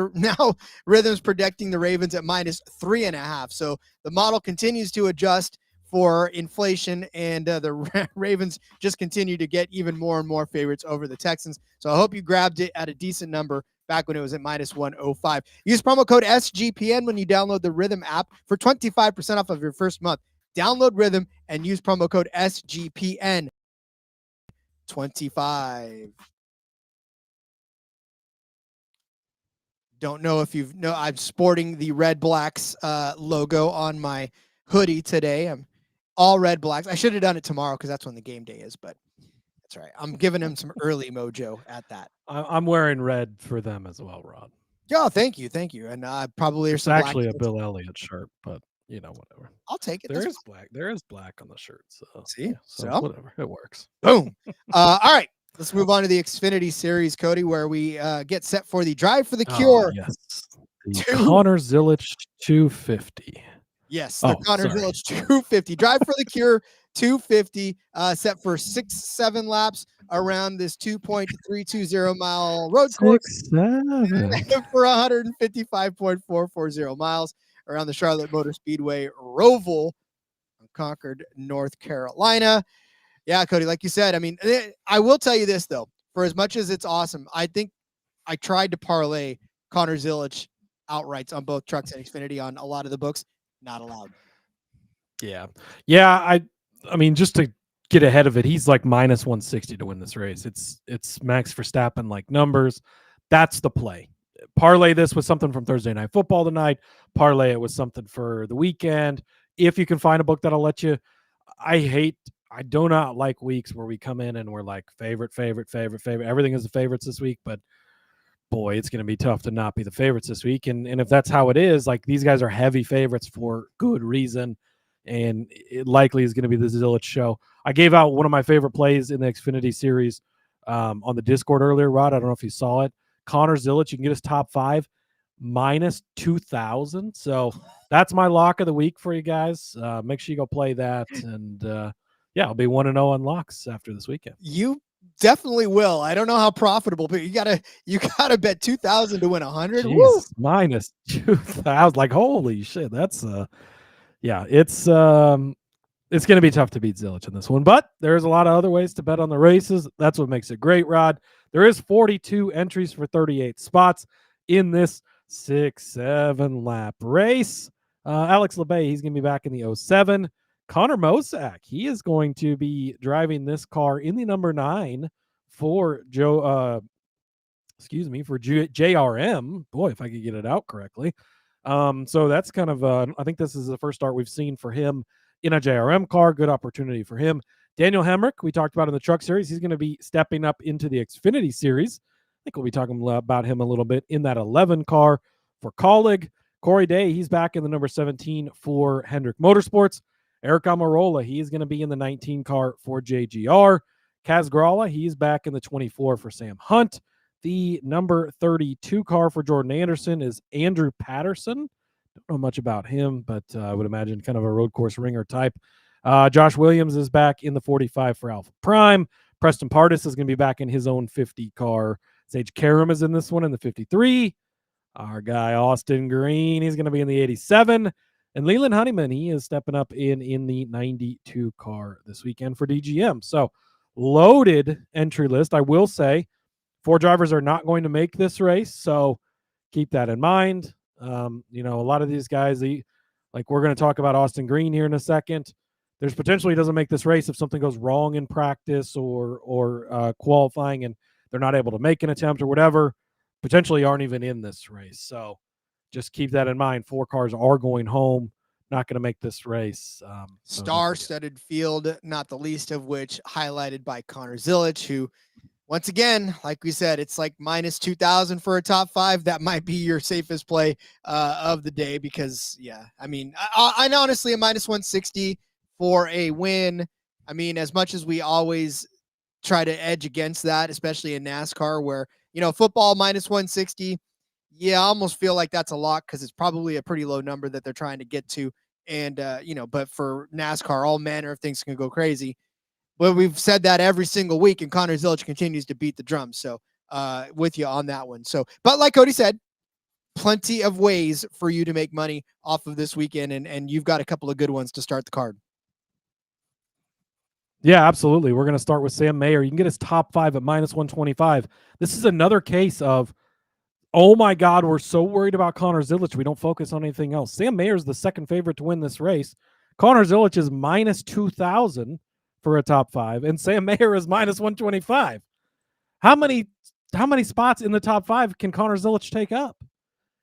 Rhythm's predicting the Ravens at -3.5. So the model continues to adjust for inflation, and the Ravens just continue to get even more and more favorites over the Texans. So I hope you grabbed it at a decent number back when it was at -105. Use promo code SGPN when you download the Rhythm app for 25% off of your first month. Download Rhythm and use promo code SGPN25. Don't know if I'm sporting the Red Blacks logo on my hoodie today. I'm all Red Blacks. I should have done it tomorrow because that's when the game day is, but that's all right. I'm giving him some early mojo at that. I'm wearing red for them as well, Rod. Yeah, thank you. And probably It's actually a Bill Elliott shirt, but whatever. I'll take it. There is black. There is black on the shirt. So see, yeah, so whatever. It works. Boom. All right. Let's move on to the Xfinity Series, Cody, where we get set for the Drive for the Cure. Yes. The Connor Zilisch 250. Yes, the Connor Zilisch 250. Drive for the Cure 250, set for 6-7 laps around this 2.320 mile road course for 155.440 miles around the Charlotte Motor Speedway, ROVAL, Concord, North Carolina. Yeah, Cody, like you said, I mean, I will tell you this, though. For as much as it's awesome, I think I tried to parlay Connor Zilisch outrights on both Trucks and Xfinity on a lot of the books. Not allowed. Yeah. I mean, just to get ahead of it, he's like -160 to win this race. It's Max Verstappen like numbers. That's the play. Parlay this with something from Thursday Night Football tonight. Parlay it with something for the weekend. If you can find a book that'll let you. I do not like weeks where we come in and we're like favorite. Everything is the favorites this week, but boy, it's going to be tough to not be the favorites this week. And if that's how it is, like these guys are heavy favorites for good reason. And it likely is going to be the Zilisch show. I gave out one of my favorite plays in the Xfinity Series on the Discord earlier, Rod. I don't know if you saw it. Connor Zilisch, you can get his top 5 -2,000. So that's my lock of the week for you guys. Make sure you go play that. And yeah, I'll be 1-0 on locks after this weekend. You definitely will. I don't know how profitable, but you gotta bet 2,000 to win 100. -2,000. Like holy shit, that's yeah. It's going to be tough to beat Zilisch in this one, but there's a lot of other ways to bet on the races. That's what makes it great, Rod. There is 42 entries for 38 spots in this 6-7 lap race. Alex LeBay, he's going to be back in the 07. Connor Mosack, he is going to be driving this car in the number 9 for JRM. Boy, if I could get it out correctly. So that's kind of, I think this is the first start we've seen for him in a JRM car. Good opportunity for him. Daniel Hemrick, we talked about in the Truck Series. He's going to be stepping up into the Xfinity Series. I think we'll be talking about him a little bit in that 11 car for Colleague. Corey Day, he's back in the number 17 for Hendrick Motorsports. Eric Amarola, he is going to be in the 19 car for JGR. Kaz Gralla, he's back in the 24 for Sam Hunt. The number 32 car for Jordan Anderson is Andrew Patterson. Don't know much about him, but I would imagine kind of a road course ringer type. Josh Williams is back in the 45 for Alpha Prime. Preston Pardis is going to be back in his own 50 car. Sage Karam is in this one in the 53. Our guy Austin Green, he's going to be in the 87. And Leland Honeyman, he is stepping up in the 92 car this weekend for DGM. So loaded entry list. I will say 4 drivers are not going to make this race, so keep that in mind. A lot of these guys, like we're going to talk about Austin Green here in a second. There's potentially he doesn't make this race if something goes wrong in practice or qualifying and they're not able to make an attempt or whatever. potentially aren't even in this race. So just keep that in mind. 4 cars are going home, not going to make this race. So don't forget. Star-studded field, not the least of which highlighted by Connor Zilisch, who, once again, like we said, it's like minus 2,000 for a top 5. That might be your safest play of the day because, yeah, I mean, I honestly, a minus 160 for a win. I mean, as much as we always try to edge against that, especially in NASCAR where, football minus 160, yeah, I almost feel like that's a lot because it's probably a pretty low number that they're trying to get to. And, but for NASCAR, all manner of things can go crazy. But we've said that every single week, and Connor Zilisch continues to beat the drum. So with you on that one. So, but like Cody said, plenty of ways for you to make money off of this weekend, and you've got a couple of good ones to start the card. Yeah, absolutely. We're going to start with Sam Mayer. You can get his top 5 at minus 125. This is another case of, oh my God, we're so worried about Connor Zilisch, we don't focus on anything else. Sam Mayer is the second favorite to win this race. Connor Zilisch is minus 2,000 for a top 5, and Sam Mayer is minus 125. How many spots in the top 5 can Connor Zilisch take up?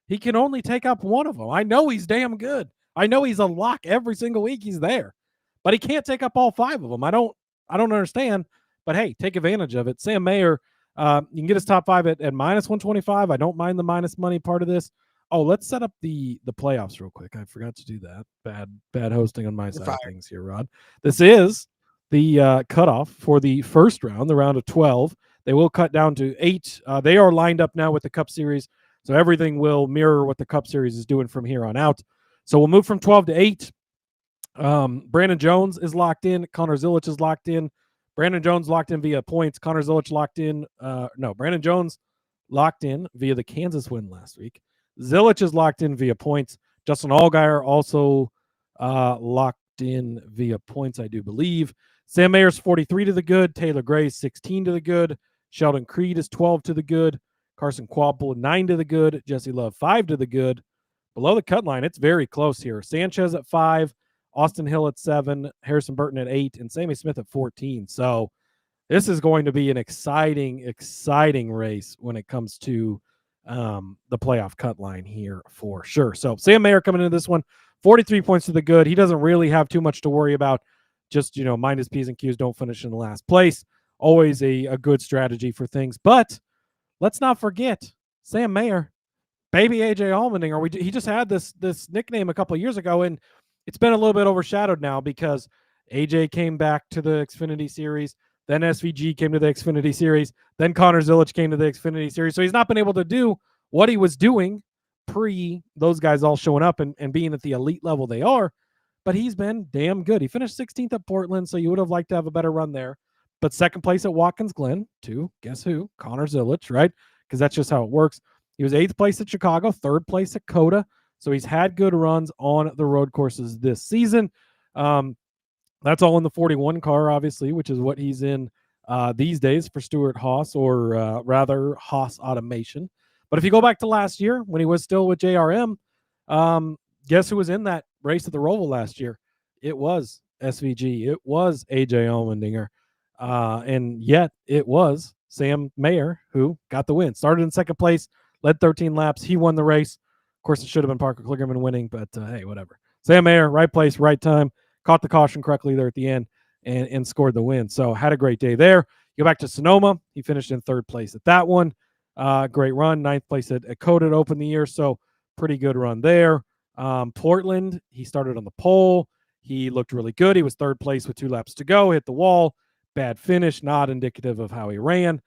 He can only take up one of them. I know he's damn good. I know he's a lock every single week he's there, but he can't take up all 5 of them. I don't understand, but hey, take advantage of it. Sam Mayer, you can get his top 5 at minus 125. I don't mind the minus money part of this. Oh, let's set up the playoffs real quick. I forgot to do that. Bad hosting on my side of things here, Rod. This is the cutoff for the first round, the round of 12. They will cut down to 8. They are lined up now with the Cup Series, so everything will mirror what the Cup Series is doing from here on out. So we'll move from 12 to 8. Brandon Jones is locked in. Connor Zilisch is locked in. Brandon Jones locked in via points. Connor Zilisch locked in. Brandon Jones locked in via the Kansas win last week. Zilisch is locked in via points. Justin Allgaier also locked in via points, I do believe. Sam Mayer's 43 to the good. Taylor Gray's 16 to the good. Sheldon Creed is 12 to the good. Carson Quapple 9 to the good. Jesse Love 5 to the good. Below the cut line, it's very close here. Sanchez at 5. Austin Hill at 7, Harrison Burton at 8, and Sammy Smith at 14. So this is going to be an exciting race when it comes to the playoff cut line here for sure. So Sam Mayer coming into this one, 43 points to the good. He doesn't really have too much to worry about. Just, mind his P's and Q's, don't finish in the last place. Always a good strategy for things. But let's not forget Sam Mayer, baby AJ Allmendinger. He just had this nickname a couple of years ago, and it's been a little bit overshadowed now because AJ came back to the Xfinity Series, then SVG came to the Xfinity Series, then Connor Zilisch came to the Xfinity Series. So he's not been able to do what he was doing pre those guys all showing up and being at the elite level they are, but he's been damn good. He finished 16th at Portland, so you would have liked to have a better run there. But second place at Watkins Glen to, guess who? Connor Zilisch, right? Because that's just how it works. He was 8th place at Chicago, 3rd place at Coda. So he's had good runs on the road courses this season. That's all in the 41 car, obviously, which is what he's in these days for Stuart Haas, or rather Haas Automation. But if you go back to last year when he was still with JRM, guess who was in that race at the ROVAL last year? It was SVG. It was AJ Allmendinger. And yet it was Sam Mayer who got the win. Started in second place, led 13 laps. He won the race. Of course, it should have been Parker Kligerman winning, but hey, whatever. Sam Mayer, right place, right time, caught the caution correctly there at the end and scored the win. So had a great day there. Go back to Sonoma. He finished in 3rd place at that one. Great run. 9th place at Coda to open the year. So pretty good run there. Portland, he started on the pole. He looked really good. He was 3rd place with 2 laps to go, hit the wall. Bad finish, not indicative of how he ran.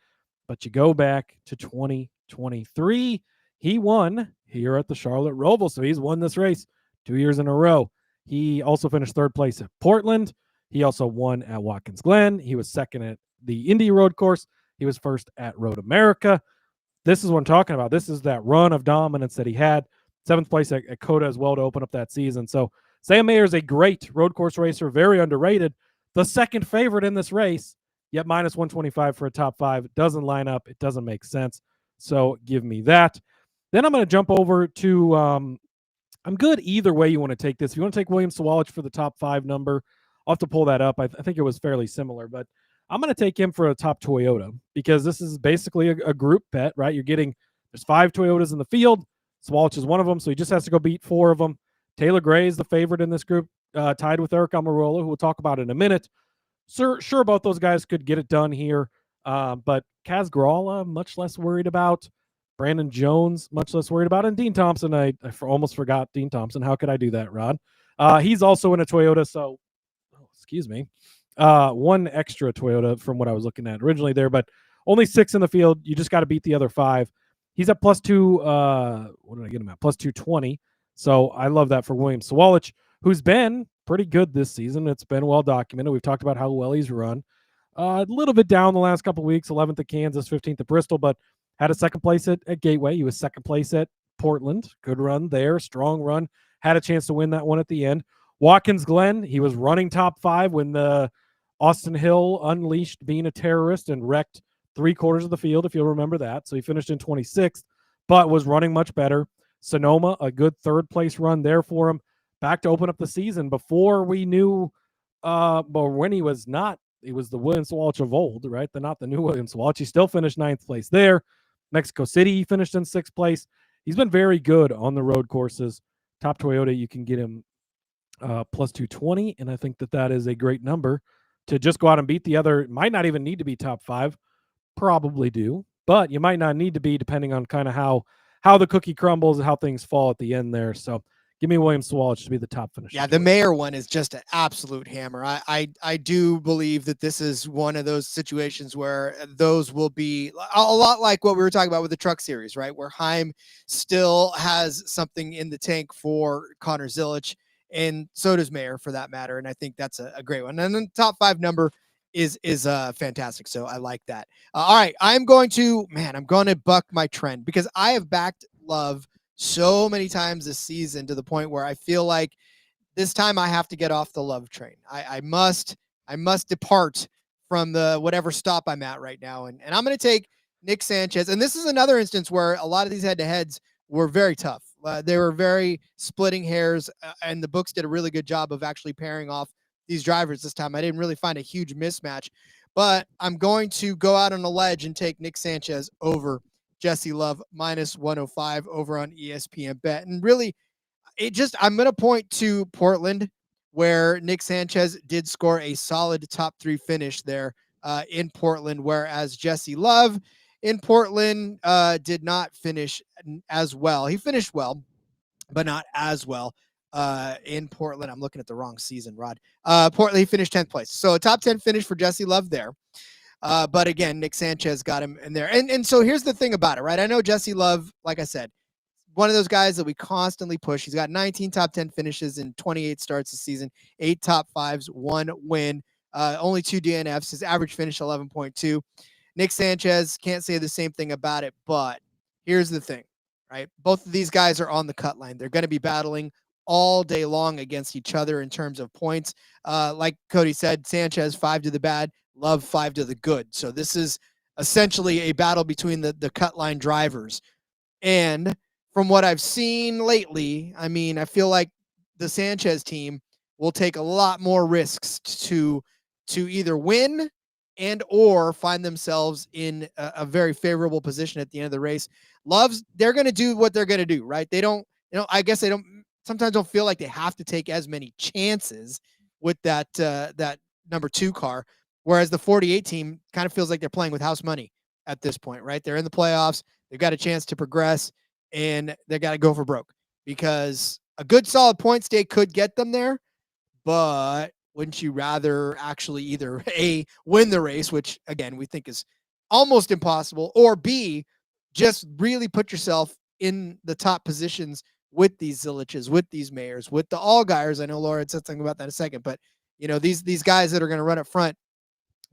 But you go back to 2023. He won here at the Charlotte ROVAL, so he's won this race 2 years in a row. He also finished 3rd place at Portland. He also won at Watkins Glen. He was 2nd at the Indy Road Course. He was 1st at Road America. This is what I'm talking about. This is that run of dominance that he had. 7th place at Coda as well to open up that season. So Sam Mayer is a great road course racer, very underrated. The second favorite in this race, yet minus 125 for a top 5. It doesn't line up. It doesn't make sense. So give me that. Then I'm going to jump over to, I'm good either way you want to take this. If you want to take William Sawalich for the top 5 number, I'll have to pull that up. I think it was fairly similar, but I'm going to take him for a top Toyota because this is basically a group bet, right? You're getting There's 5 Toyotas in the field. Swalich is one of them, so he just has to go beat 4 of them. Taylor Gray is the favorite in this group, tied with Eric Almirola, who we'll talk about in a minute. Sure, both those guys could get it done here, but Kaz Gralla, much less worried about. Brandon Jones, much less worried about. And Dean Thompson, I almost forgot Dean Thompson. How could I do that, Rod? He's also in a Toyota, so, excuse me, one extra Toyota from what I was looking at originally there, but only 6 in the field. You just got to beat the other 5. He's at +2, what did I get him at? +220. So I love that for William Swalich, who's been pretty good this season. It's been well documented. We've talked about how well he's run. A little bit down the last couple of weeks, 11th at Kansas, 15th at Bristol, but had a second place at Gateway. He was second place at Portland. Good run there, strong run. Had a chance to win that one at the end. Watkins Glen, he was running top 5 when the Austin Hill unleashed being a terrorist and wrecked 3/4 of the field, if you'll remember that. So he finished in 26th, but was running much better. Sonoma, a good third-place run there for him. Back to open up the season before we knew, but when he was not, it was the William Swalich of old, right? Not the new William Swalich. He still finished 9th place there. Mexico City, he finished in 6th place. He's been very good on the road courses. Top Toyota, you can get him +220, and I think that is a great number to just go out and beat the other. Might not even need to be top 5. Probably do, but you might not need to be, depending on kind of how the cookie crumbles and how things fall at the end there. So give me William Swalich to be the top finisher. Yeah, the Mayer one is just an absolute hammer. I do believe that this is one of those situations where those will be a lot like what we were talking about with the Truck Series, right? Where Heim still has something in the tank for Connor Zilisch, and so does Mayer for that matter. And I think that's a great one. And then the top 5 number is fantastic. So I like that. All right. I'm going to buck my trend because I have backed Love so many times this season to the point where I feel like this time I have to get off the Love train. I must depart from the whatever stop I'm at right now. And I'm going to take Nick Sanchez. And this is another instance where a lot of these head-to-heads were very tough. They were very splitting hairs, and the books did a really good job of actually pairing off these drivers this time. I didn't really find a huge mismatch, but I'm going to go out on a ledge and take Nick Sanchez over Jesse Love -105 over on ESPN Bet. And really, I'm going to point to Portland, where Nick Sanchez did score a solid top 3 finish there in Portland, whereas Jesse Love in Portland did not finish as well. He finished well, but not as well. In Portland, I'm looking at the wrong season, Rod. Portland, he finished 10th place. So a top 10 finish for Jesse Love there. But again, Nick Sanchez got him in there. And so here's the thing about it, right? I know Jesse Love, like I said, one of those guys that we constantly push. He's got 19 top 10 finishes in 28 starts this season, 8 top 5s, 1 win, only 2 DNFs. His average finish 11.2. Nick Sanchez, can't say the same thing about it, but here's the thing, right? Both of these guys are on the cut line. They're going to be battling all day long against each other in terms of points. Like Cody said, Sanchez 5 to the bad, Love 5 to the good. So this is essentially a battle between the cut line drivers. And from what I've seen lately, I mean, I feel like the Sanchez team will take a lot more risks to either win and or find themselves in a very favorable position at the end of the race. They're going to do what they're going to do, right? They don't, I guess they sometimes don't feel like they have to take as many chances with that number 2 car. Whereas the 48 team kind of feels like they're playing with house money at this point, right? They're in the playoffs. They've got a chance to progress, and they got to go for broke because a good solid point stay could get them there. But wouldn't you rather actually either A, win the race, which again, we think is almost impossible, or B, just really put yourself in the top positions with these Ziliches, with these Mayers, with the Allgaiers. I know Laura said something about that in a second, but these guys that are going to run up front.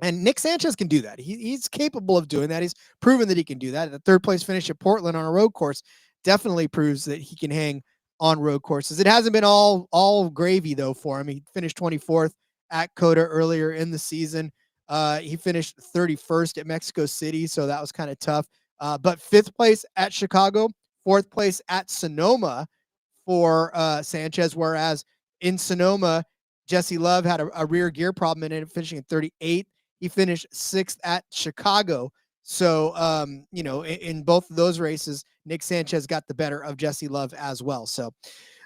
And Nick Sanchez can do that. He's capable of doing that. He's proven that he can do that. The 3rd place finish at Portland on a road course definitely proves that he can hang on road courses. It hasn't been all gravy though for him. He finished 24th at COTA earlier in the season. He finished 31st at Mexico City, so that was kind of tough. But 5th place at Chicago, 4th place at Sonoma for Sanchez, whereas in Sonoma, Jesse Love had a rear gear problem and ended up finishing in 38th. He finished 6th at Chicago. So, in both of those races, Nick Sanchez got the better of Jesse Love as well. So,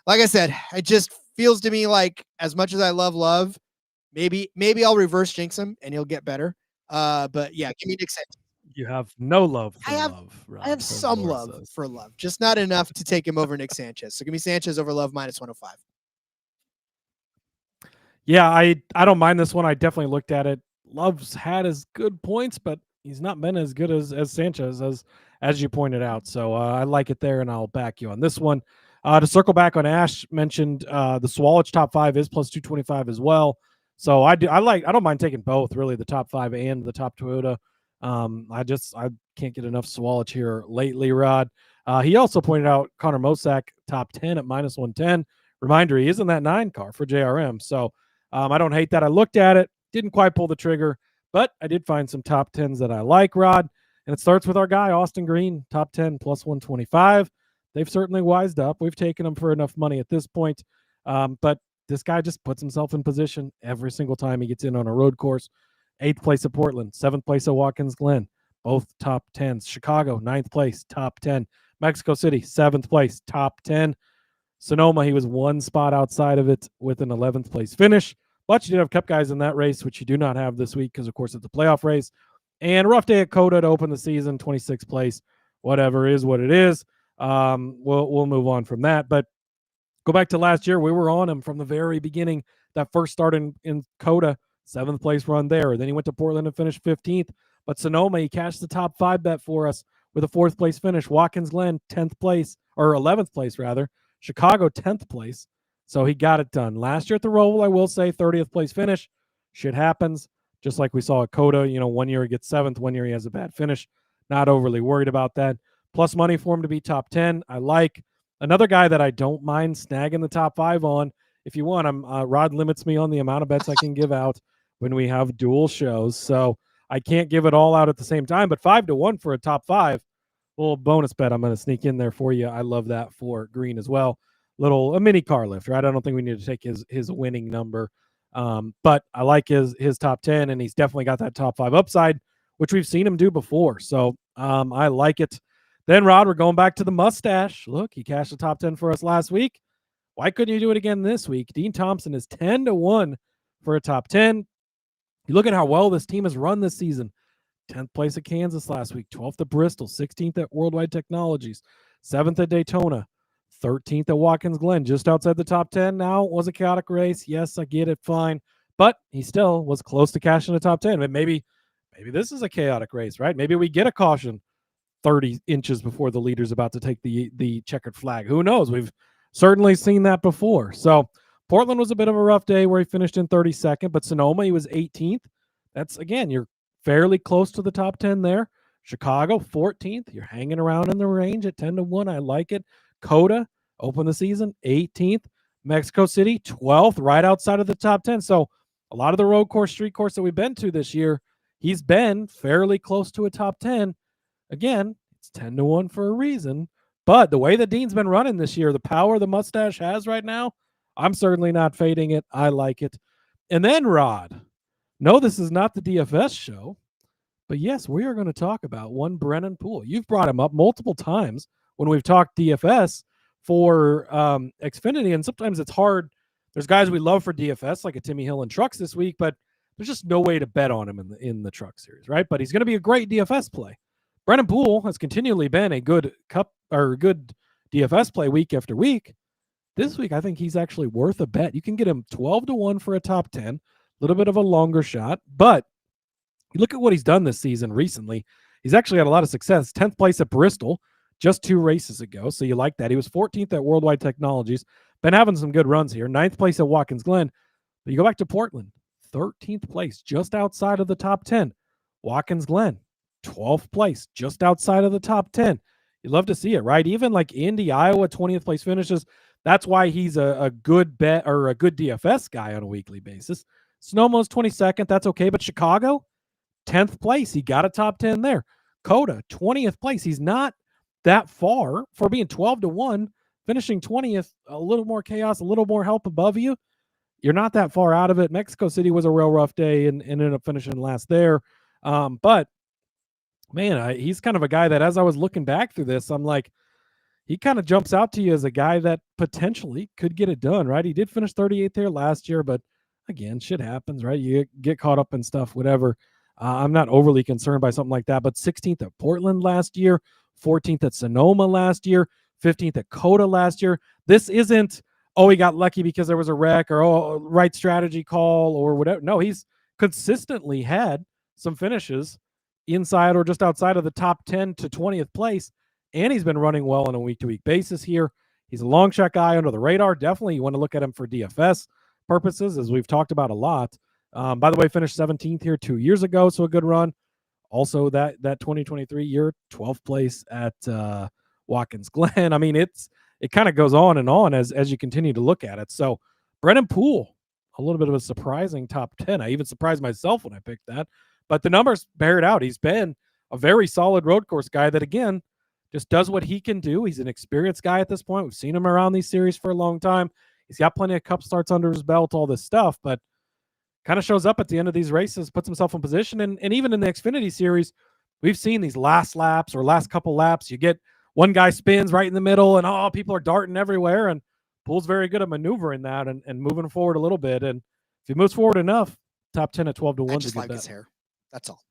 like I said, it just feels to me like as much as I love Love, maybe I'll reverse jinx him and he'll get better. But yeah, give me Nick Sanchez. You have no love for I have Love. I have Rod, some Laura love says. for Love, just not enough to take him over Nick Sanchez. So give me Sanchez over Love -105. Yeah, I don't mind this one. I definitely looked at it. Love's had his good points, but he's not been as good as Sanchez as you pointed out. So I like it there, and I'll back you on this one. To circle back on Ash mentioned the Swallow top 5 is plus 225 as well. So I don't mind taking both, really, the top 5 and the top Toyota. I can't get enough Swallow here lately, Rod. He also pointed out Connor Mosack top 10 at -110. Reminder, he is in that 9 car for JRM. So I don't hate that. I looked at it, didn't quite pull the trigger, but I did find some top 10s that I like, Rod. And it starts with our guy, Austin Green, top 10 plus 125. They've certainly wised up. We've taken them for enough money at this point. But this guy just puts himself in position every single time he gets in on a road course. 8th place at Portland, 7th place at Watkins Glen, both top 10s. Chicago, 9th place, top 10. Mexico City, 7th place, top 10. Sonoma, he was 1 spot outside of it with an 11th place finish. But you did have Cup guys in that race, which you do not have this week because, of course, it's a playoff race. And a rough day at Coda to open the season, 26th place. Whatever is what it is. We'll move on from that. But go back to last year. We were on him from the very beginning. That first start in Coda, 7th place run there. Then he went to Portland and finished 15th. But Sonoma, he cashed the top 5 bet for us with a 4th place finish. Watkins Glen, 10th place, or 11th place, rather. Chicago, 10th place. So he got it done. Last year at the Roval, I will say, 30th place finish. Shit happens. Just like we saw at Coda, 1 year he gets 7th, 1 year he has a bad finish. Not overly worried about that. Plus money for him to be top 10. I like. Another guy that I don't mind snagging the top 5 on. If you want, Rod limits me on the amount of bets I can give out when we have dual shows. So I can't give it all out at the same time. But 5-1 for a top 5. Little bonus bet I'm going to sneak in there for you. I love that for Green as well. A mini car lift, right? I don't think we need to take his winning number. But I like his top 10, and he's definitely got that top 5 upside, which we've seen him do before. So I like it. Then, Rod, we're going back to the mustache. Look, he cashed the top 10 for us last week. Why couldn't you do it again this week? Dean Thompson is 10-1 for a top 10. You look at how well this team has run this season. 10th place at Kansas last week, 12th at Bristol, 16th at Worldwide Technologies, 7th at Daytona, 13th at Watkins Glen, just outside the top 10. Now, it was a chaotic race. Yes, I get it, fine. But he still was close to cashing the top 10. But maybe this is a chaotic race, right? Maybe we get a caution 30 inches before the leader's about to take the checkered flag. Who knows? We've certainly seen that before. So Portland was a bit of a rough day where he finished in 32nd, but Sonoma, he was 18th. That's, again, you're fairly close to the top 10 there. Chicago, 14th. You're hanging around in the range at 10-1. I like it. Coda, open the season, 18th. Mexico City, 12th, right outside of the top 10. So a lot of the road course, street course that we've been to this year, he's been fairly close to a top 10. Again, it's 10-1 for a reason. But the way that Dean's been running this year, the power the mustache has right now, I'm certainly not fading it. I like it. And then, Rod, no, this is not the DFS show, but yes, we are going to talk about one Brennan Poole. You've brought him up multiple times when we've talked DFS for Xfinity, and sometimes it's hard. There's guys we love for DFS, like a Timmy Hill in trucks this week, but there's just no way to bet on him in the truck series, right? But he's going to be a great DFS play. Brennan Poole has continually been a good good DFS play week after week. This week, I think he's actually worth a bet. You can get him 12-1 for a top 10, a little bit of a longer shot, but you look at what he's done this season recently. He's actually had a lot of success. 10th place at Bristol just 2 races ago, so you like that. He was 14th at Worldwide Technologies. Been having some good runs here. 9th place at Watkins Glen. But you go back to Portland, 13th place, just outside of the top 10. Watkins Glen, 12th place, just outside of the top 10. You love to see it, right? Even like Indy, Iowa, 20th place finishes. That's why he's a good bet or a good DFS guy on a weekly basis. Sonoma's 22nd. That's okay. But Chicago, 10th place. He got a top 10 there. Coda, 20th place. He's not that far for being 12-1, finishing 20th. A little more chaos, a little more help above you. You're not that far out of it. Mexico City was a real rough day and ended up finishing last there. But Man, he's kind of a guy that as I was looking back through this, I'm like, he kind of jumps out to you as a guy that potentially could get it done, right? He did finish 38th there last year, but again, shit happens, right? You get caught up in stuff, whatever. I'm not overly concerned by something like that, but 16th at Portland last year, 14th at Sonoma last year, 15th at Coda last year. This isn't, oh, he got lucky because there was a wreck or, oh, right strategy call or whatever. No, he's consistently had some finishes inside or just outside of the top 10 to 20th place. And he's been running well on a week-to-week basis here. He's a long shot guy under the radar. Definitely you want to look at him for DFS purposes, as we've talked about a lot. By the way, finished 17th here 2 years ago, so a good run. Also, that 2023 year, 12th place at Watkins Glen. I mean, it kind of goes on and on as you continue to look at it. So Brennan Poole, a little bit of a surprising top 10. I even surprised myself when I picked that. But the numbers bear it out. He's been a very solid road course guy that, again, just does what he can do. He's an experienced guy at this point. We've seen him around these series for a long time. He's got plenty of cup starts under his belt, all this stuff, but kind of shows up at the end of these races, puts himself in position. And even in the Xfinity Series, we've seen these last laps or last couple laps. You get one guy spins right in the middle and, people are darting everywhere. And Poole's very good at maneuvering that and moving forward a little bit. And if he moves forward enough, top 10 at 12 to 1. I just like his hair. That's all.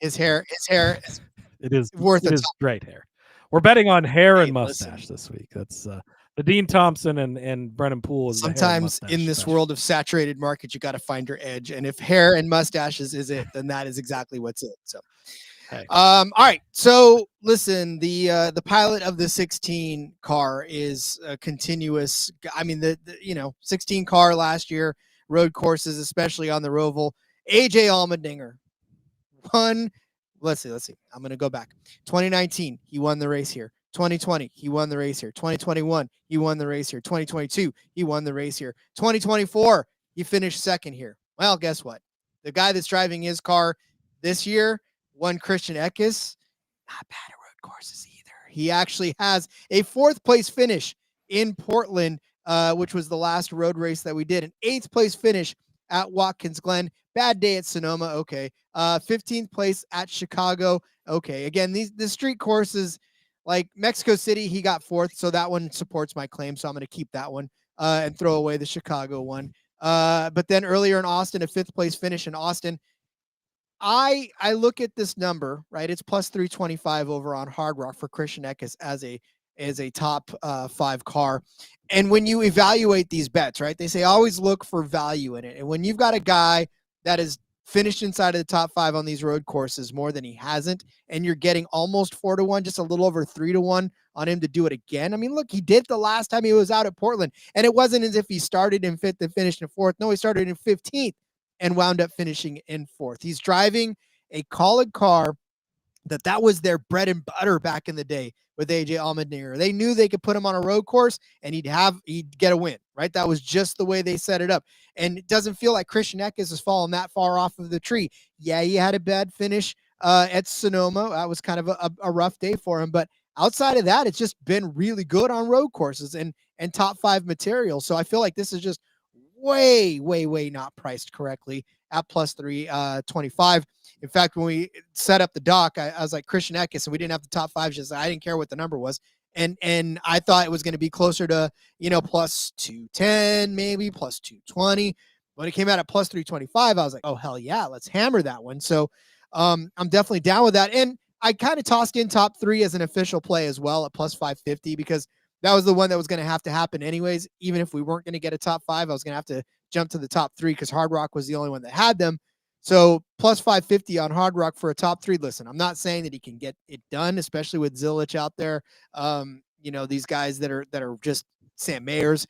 His hair is it is worth it. It is great hair. We're betting on hair and mustache listen. this week. That's the Dean Thompson and Brennan Poole. Is sometimes in this world of saturated market, you got to find your edge. And if hair and mustaches is it, then that is exactly what's it. So, hey. All right. So listen, the pilot of the 16 car is a continuous. I mean, the 16 car last year, road courses, especially on the ROVAL. AJ Allmendinger won. Let's see. I'm going to go back. 2019, he won the race here. 2020, he won the race here. 2021, he won the race here. 2022, he won the race here. 2024, he finished second here. Well, guess what? The guy that's driving his car this year won Christian Eckes. Not bad at road courses either. He actually has a 4th place finish in Portland, which was the last road race that we did. An 8th place finish at Watkins Glen. Bad day at Sonoma. Okay. 15th place at Chicago. Okay. Again, the street courses like Mexico City, he got 4th. So that one supports my claim. So I'm going to keep that one and throw away the Chicago one. But then earlier in Austin, a 5th place finish in Austin. I look at this number, right? It's plus 325 over on Hard Rock for Christian Eckes as a top 5 car. And when you evaluate these bets, right, they say always look for value in it. And when you've got a guy that is finished inside of the top 5 on these road courses more than he hasn't, and you're getting almost 4 to 1, just a little over 3 to 1 on him to do it again. I mean, look, he did the last time he was out at Portland, and it wasn't as if he started in 5th and finished in 4th. No, he started in 15th and wound up finishing in 4th. He's driving a College car that was their bread and butter back in the day with AJ Allmendinger. They knew they could put him on a road course and he'd get a win, right? That was just the way they set it up. And it doesn't feel like Christian Eckes has fallen that far off of the tree. Yeah, he had a bad finish at Sonoma. That was kind of a rough day for him. But outside of that, it's just been really good on road courses and top 5 material. So I feel like this is just way, way, way not priced correctly at plus 325. In fact, when we set up the doc, I was like Christian Eckes, and we didn't have the top 5. Just I didn't care what the number was, and I thought it was going to be closer to plus 210, maybe plus 220. When it came out at plus 325, I was like, oh hell yeah, let's hammer that one. So I'm definitely down with that, and I kind of tossed in top 3 as an official play as well at plus 550 because that was the one that was going to have to happen anyways. Even if we weren't going to get a top 5, I was going to have to jump to the top 3 because Hard Rock was the only one that had them. So plus 550 on Hard Rock for a top 3. Listen, I'm not saying that he can get it done, especially with Zilisch out there. These guys that are just Sam Mayers.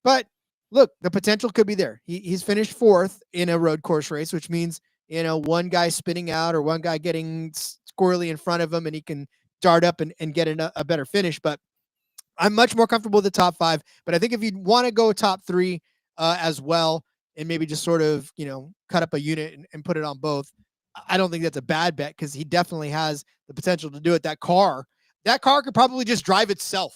But look, the potential could be there. He's finished 4th in a road course race, which means, one guy spinning out or one guy getting squirrely in front of him and he can dart up and get a better finish. But I'm much more comfortable with the top 5. But I think if you want to go top 3 as well, and maybe just sort of, cut up a unit and put it on both, I don't think that's a bad bet because he definitely has the potential to do it. That car could probably just drive itself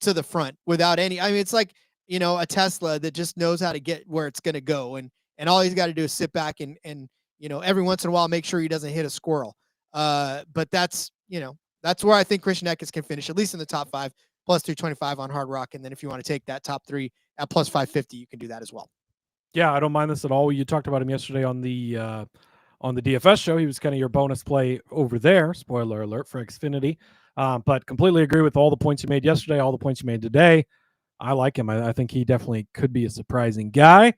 to the front without it's like, a Tesla that just knows how to get where it's going to go. And all he's got to do is sit back and every once in a while, make sure he doesn't hit a squirrel. But that's where I think Christian Eckes can finish, at least in the top 5, plus 325 on Hard Rock. And then if you want to take that top 3 at plus 550, you can do that as well. Yeah, I don't mind this at all. You talked about him yesterday on the DFS show. He was kind of your bonus play over there. Spoiler alert for Xfinity. But completely agree with all the points you made yesterday, all the points you made today. I like him. I think he definitely could be a surprising guy.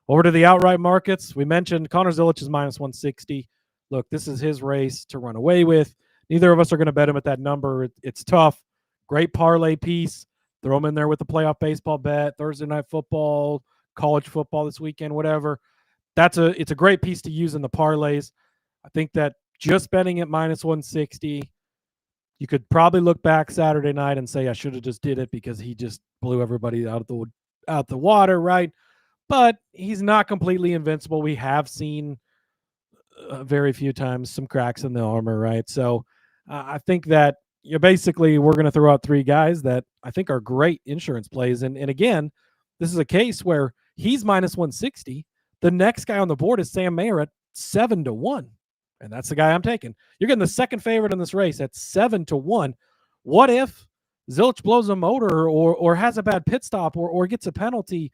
Over to the outright markets. We mentioned Connor Zilisch is minus 160. Look, this is his race to run away with. Neither of us are going to bet him at that number. It's tough. Great parlay piece. Throw him in there with the playoff baseball bet, Thursday night football, college football this weekend, whatever. It's a great piece to use in the parlays. I think that just betting at minus 160, you could probably look back Saturday night and say I should have just did it because he just blew everybody out the water, right? But he's not completely invincible. We have seen very few times some cracks in the armor, right? So I think that we're going to throw out 3 guys that I think are great insurance plays. And again, this is a case where he's minus 160. The next guy on the board is Sam Mayer at 7-1. And that's the guy I'm taking. You're getting the second favorite in this race at 7-1. What if Zilisch blows a motor or has a bad pit stop or gets a penalty?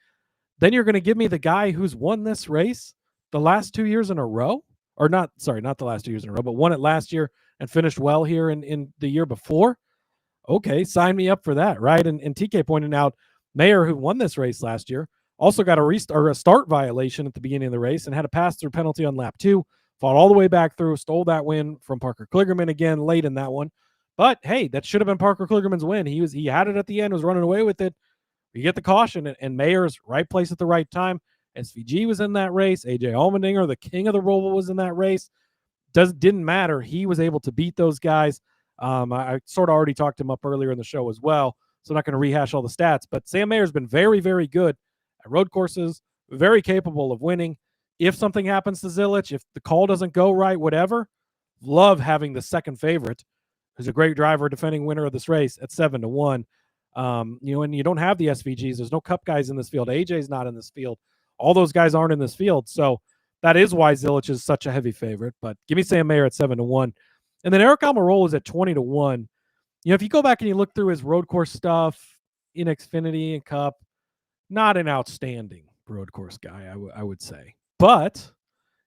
Then you're going to give me the guy who's won this race the last 2 years in a row? Or not the last 2 years in a row, but won it last year and finished well here in the year before? Okay, sign me up for that, right? And TK pointed out Mayer, who won this race last year, also got a start violation at the beginning of the race and had a pass-through penalty on lap 2, fought all the way back through, stole that win from Parker Kligerman again late in that one. But, hey, that should have been Parker Kligerman's win. He had it at the end, was running away with it. You get the caution, and Mayer's right place at the right time. SVG was in that race. AJ Allmendinger, the king of the ROVAL, was in that race. Didn't matter. He was able to beat those guys. I sort of already talked him up earlier in the show as well, so I'm not going to rehash all the stats. But Sam Mayer's been very, very good at road courses, very capable of winning. If something happens to Zilisch, if the call doesn't go right, whatever, love having the second favorite, who's a great driver, defending winner of this race, at 7-1. And you don't have the SVGs. There's no Cup guys in this field. AJ's not in this field. All those guys aren't in this field. So that is why Zilisch is such a heavy favorite. But give me Sam Mayer at 7-1. And then Eric Almirola is at 20-1. If you go back and you look through his road course stuff in Xfinity and Cup, not an outstanding road course guy, I would say. But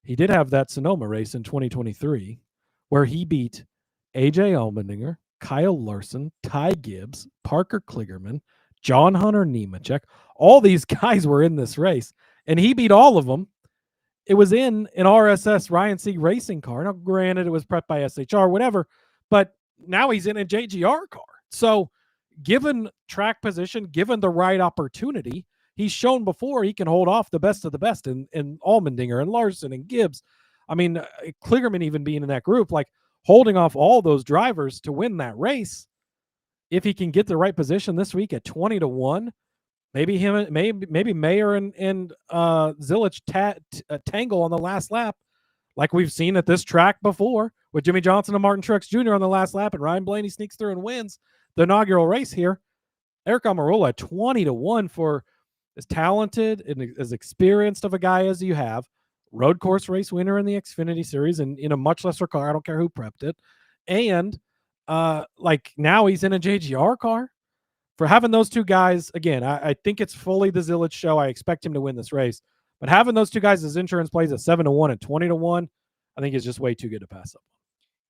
he did have that Sonoma race in 2023 where he beat AJ Allmendinger, Kyle Larson, Ty Gibbs, Parker Kligerman, John Hunter Nemechek. All these guys were in this race, and he beat all of them. It was in an RSS Ryan Sieg racing car. Now, granted, it was prepped by SHR, whatever, but now he's in a JGR car. So given track position, given the right opportunity, he's shown before he can hold off the best of the best in Allmendinger and Larson and Gibbs. I mean, Kligerman even being in that group, like holding off all those drivers to win that race. If he can get the right position this week at 20-1, maybe Mayer and Zilisch tangle on the last lap, like we've seen at this track before with Jimmy Johnson and Martin Truex Jr. on the last lap, and Ryan Blaney sneaks through and wins the inaugural race here. Eric Almirola at 20-1 for as talented and as experienced of a guy as you have. Road course race winner in the Xfinity Series and in a much lesser car. I don't care who prepped it. And now he's in a JGR car. For having those two guys, again, I think it's fully the Zilisch show. I expect him to win this race. But having those two guys as insurance plays at 7-1 and 20-1, I think is just way too good to pass up.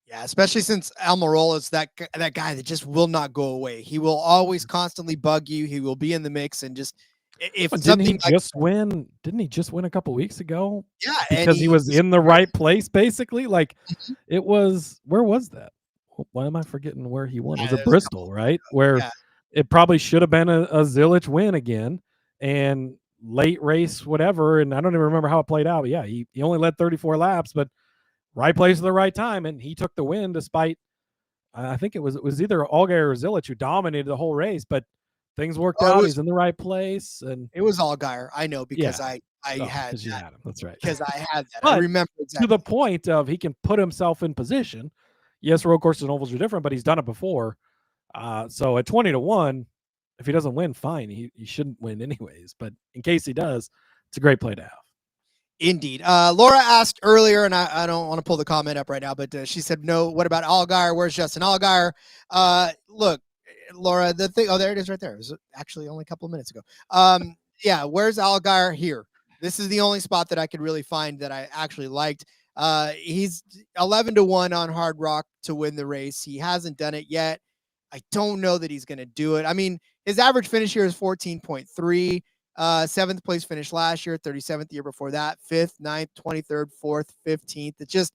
Yeah, especially since Almirola is that guy that just will not go away. He will always constantly bug you. He will be in the mix and just if didn't he just win? Didn't he just win a couple weeks ago? Yeah, because he was in the right place, basically. Like it was. Where was that? Why am I forgetting where he won? It was at Bristol, right? Where it probably should have been a Zilisch win again, and late race, whatever. And I don't even remember how it played out. But yeah, he only led 34 laps, but right place at the right time, and he took the win despite. I think it was either Allgaier or Zilisch who dominated the whole race, but things worked out. He's in the right place, and it was Allgaier. I know because I had that. You had him. That's right. Because I had that. But I remember exactly. To the point of he can put himself in position. Yes, road courses and ovals are different, but he's done it before. So at 20-1, if he doesn't win, fine. He shouldn't win anyways. But in case he does, it's a great play to have. Indeed. Laura asked earlier, and I don't want to pull the comment up right now, but she said, no, what about Allgaier? Where's Justin Allgaier? Look, Laura, the thing, there it is right there. It was actually only a couple of minutes ago. Yeah, where's Allgaier? Here. This is the only spot that I could really find that I actually liked. He's 11-1 on Hard Rock to win the race. He hasn't done it yet. I don't know that he's going to do it. I mean, his average finish here is 14.3. 7th place finish last year, 37th year before that, 5th, 9th, 23rd, 4th, 15th. It's just,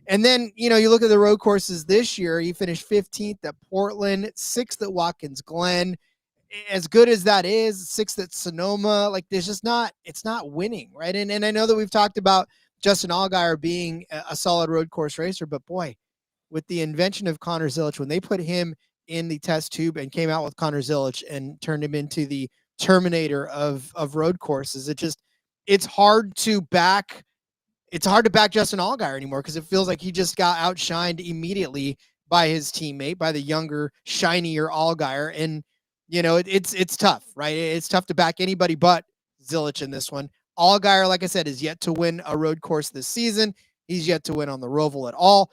and then, you look at the road courses this year, he finished 15th at Portland, 6th at Watkins Glen. As good as that is, 6th at Sonoma, like there's just it's not winning, right? And I know that we've talked about Justin Allgaier being a solid road course racer, but boy, with the invention of Connor Zilisch, when they put him in the test tube and came out with Connor Zilisch and turned him into the Terminator of road courses, it's hard to back Justin Allgaier anymore, because it feels like he just got outshined immediately by his teammate, by the younger, shinier Allgaier. And it's tough, right? It's tough to back anybody but Zilisch in this one. Allgaier, like I said, is yet to win a road course this season. He's yet to win on the ROVAL at all.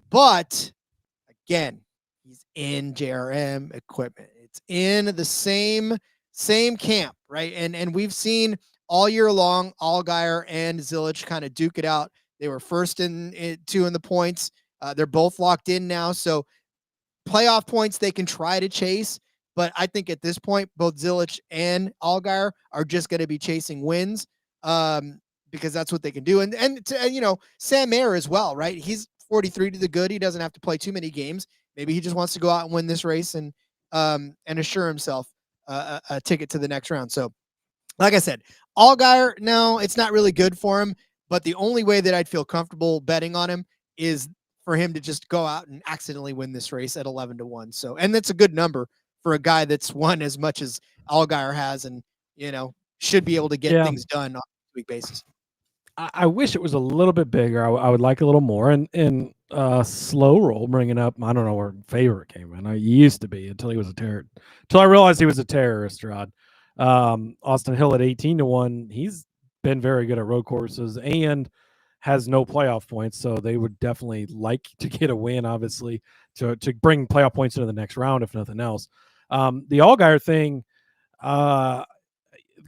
But again, he's in JRM equipment. It's in the same camp, right? And we've seen all year long Allgaier and Zilisch kind of duke it out. They were first in the points. They're both locked in now, so playoff points they can try to chase. But I think at this point, both Zilisch and Allgaier are just going to be chasing wins, because that's what they can do. And Sam Mayer as well, right? He's 43 to the good. He doesn't have to play too many games. Maybe he just wants to go out and win this race and assure himself a ticket to the next round. So, like I said, Allgaier, no, it's not really good for him. But the only way that I'd feel comfortable betting on him is for him to just go out and accidentally win this race at 11-1. So, and that's a good number for a guy that's won as much as Allgaier has, and should be able to get things done on a week basis. I wish it was a little bit bigger. I would like a little more. And slow roll bringing up, I don't know where favorite came in. He used to be until he was until I realized he was a terrorist, Rod. Austin Hill at 18-1. He's been very good at road courses and has no playoff points. So they would definitely like to get a win, obviously, to bring playoff points into the next round, if nothing else. The Allgaier thing,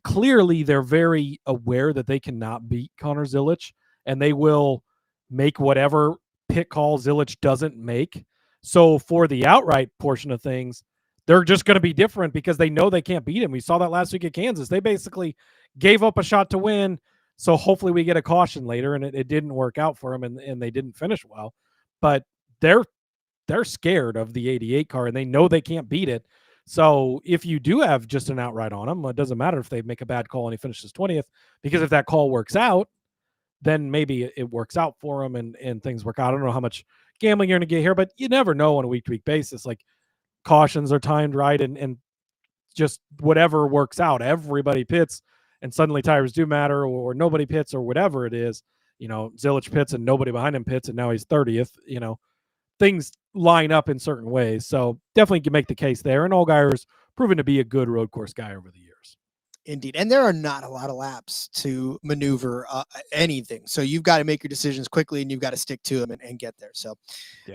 clearly they're very aware that they cannot beat Connor Zilisch, and they will make whatever pit call Zilisch doesn't make. So for the outright portion of things, they're just going to be different because they know they can't beat him. We saw that last week at Kansas. They basically gave up a shot to win. So hopefully we get a caution later, and it didn't work out for them, and they didn't finish well. But they're scared of the 88 car, and they know they can't beat it. So if you do have just an outright on him, it doesn't matter if they make a bad call and he finishes 20th, because if that call works out, then maybe it works out for him and things work out. I don't know how much gambling you're going to get here, but you never know on a week-to-week basis. Like, cautions are timed right, and just whatever works out. Everybody pits, and suddenly tires do matter, or nobody pits, or whatever it is. Zilisch pits and nobody behind him pits, and now he's 30th. Things line up in certain ways. So definitely can make the case there. And Allgaier's proven to be a good road course guy over the years. Indeed. And there are not a lot of laps to maneuver anything. So you've got to make your decisions quickly, and you've got to stick to them and get there. So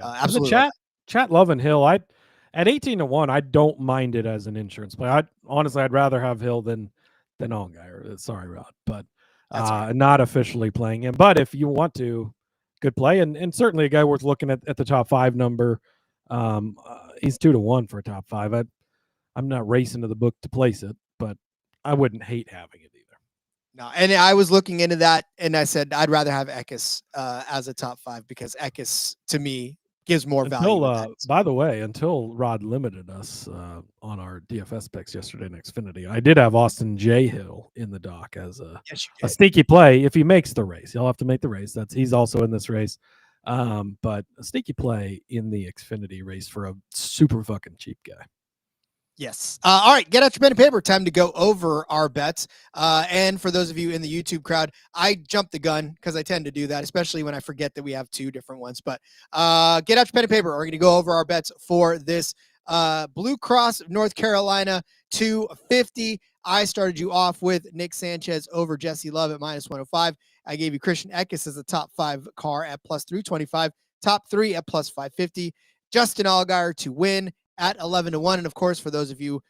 absolutely. Chat loving Hill. At 18-1, I don't mind it as an insurance play. Honestly, I'd rather have Hill than Allgaier. Sorry, Rod, but not officially playing him. But if you want to, good play, and certainly a guy worth looking at the top 5 number. He's 2-1 for a top 5. I'm not racing to the book to place it, but I wouldn't hate having it either. No, and I was looking into that, and I said I'd rather have Eckes as a top 5, because Eckes to me gives more value. By the way, until Rod limited us on our DFS picks yesterday in Xfinity, I did have Austin J. Hill in the dock as a sneaky play. If he makes the race, he'll have to make the race. He's also in this race, but a sneaky play in the Xfinity race for a super fucking cheap guy. Yes. All right. Get out your pen and paper. Time to go over our bets. And for those of you in the YouTube crowd, I jumped the gun because I tend to do that, especially when I forget that we have 2 different ones. But get out your pen and paper. We're going to go over our bets for this Blue Cross North Carolina 250. I started you off with Nick Sanchez over Jesse Love at -105. I gave you Christian Eckes as the top 5 car at plus 325, top 3 at plus 550, Justin Allgaier to win at 11-1. And of course, for those of you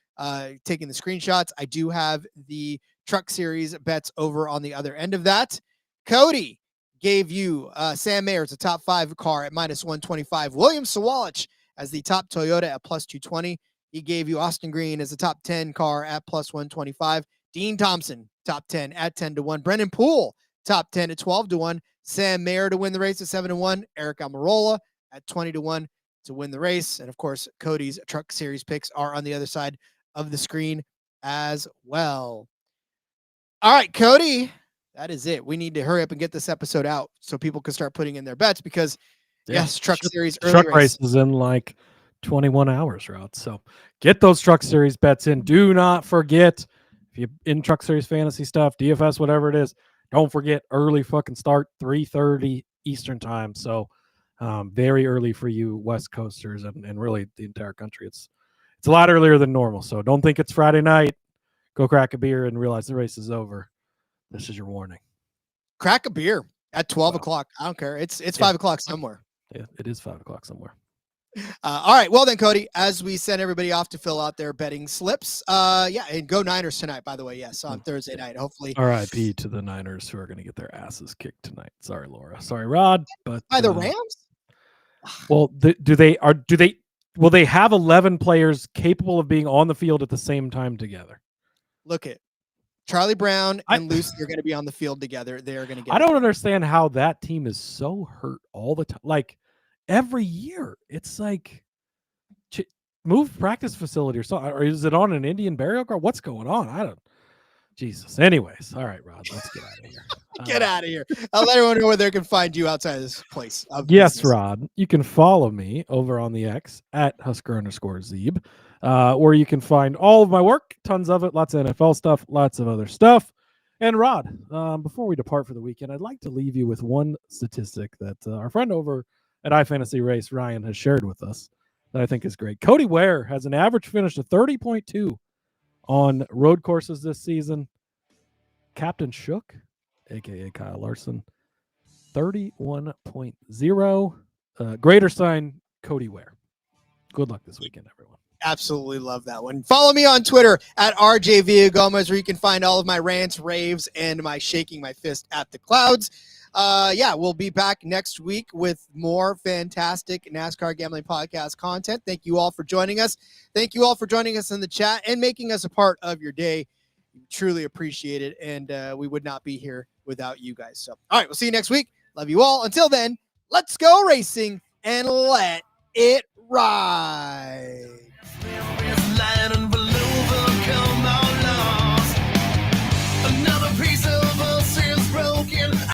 taking the screenshots, I do have the Truck Series bets over on the other end of that. Cody gave you Sam Mayer as a top 5 car at minus 125, William Sawalich as the top Toyota at plus 220. He gave you Austin Green as a top 10 car at plus 125. Dean Thompson, top 10 at 10-1. Brendan Poole, top 10 at 12-1. Sam Mayer to win the race at 7-1. Eric Almirola at 20-1 to win the race. And of course, Cody's Truck Series picks are on the other side of the screen as well. All right, Cody, that is it. We need to hurry up and get this episode out so people can start putting in their bets because, yes, Truck Series early truck race is in like 21 hours, Rod. So get those Truck Series bets in. Do not forget, if you're in Truck Series fantasy stuff, DFS, whatever it is, don't forget early fucking start, 3:30 Eastern time. So very early for you West Coasters and really the entire country. It's a lot earlier than normal. So don't think it's Friday night. Go crack a beer and realize the race is over. This is your warning. Crack a beer at 12 o'clock. I don't care. It's 5 o'clock somewhere. Yeah, it is 5 o'clock somewhere. All right. Well then, Cody, as we send everybody off to fill out their betting slips, and go Niners tonight, by the way. Yes, on Thursday night. Hopefully. RIP to the Niners who are going to get their asses kicked tonight. Sorry, Laura. Sorry, Rod. But by the Rams? Well, will they have 11 players capable of being on the field at the same time together? Look at Charlie Brown and Lucy are going to be on the field together. They are going to get. I don't understand how that team is so hurt all the time. Like every year, it's like move practice facility or something. Or is it on an Indian burial ground? What's going on? I don't. Jesus. Anyways, all right, Rod, let's get out of here. Get out of here. I'll let everyone know where they can find you outside of this place. Yes, Rod. You can follow me over on the X at Husker_Zeeb, where you can find all of my work, tons of it, lots of NFL stuff, lots of other stuff. And Rod, before we depart for the weekend, I'd like to leave you with one statistic that our friend over at iFantasy Race, Ryan, has shared with us that I think is great. Cody Ware has an average finish of 30.2 on road courses this season. Captain Shook, a.k.a. Kyle Larson, 31.0. Greater sign, Cody Ware. Good luck this weekend, everyone. Absolutely love that one. Follow me on Twitter at RJ Villagomez, where you can find all of my rants, raves, and my shaking my fist at the clouds. We'll be back next week with more fantastic NASCAR Gambling Podcast content. Thank you all for joining us. Thank you all for joining us in the chat and making us a part of your day. We truly appreciate it, and we would not be here without you guys. So, all right, we'll see you next week. Love you all. Until then, let's go racing and let it ride.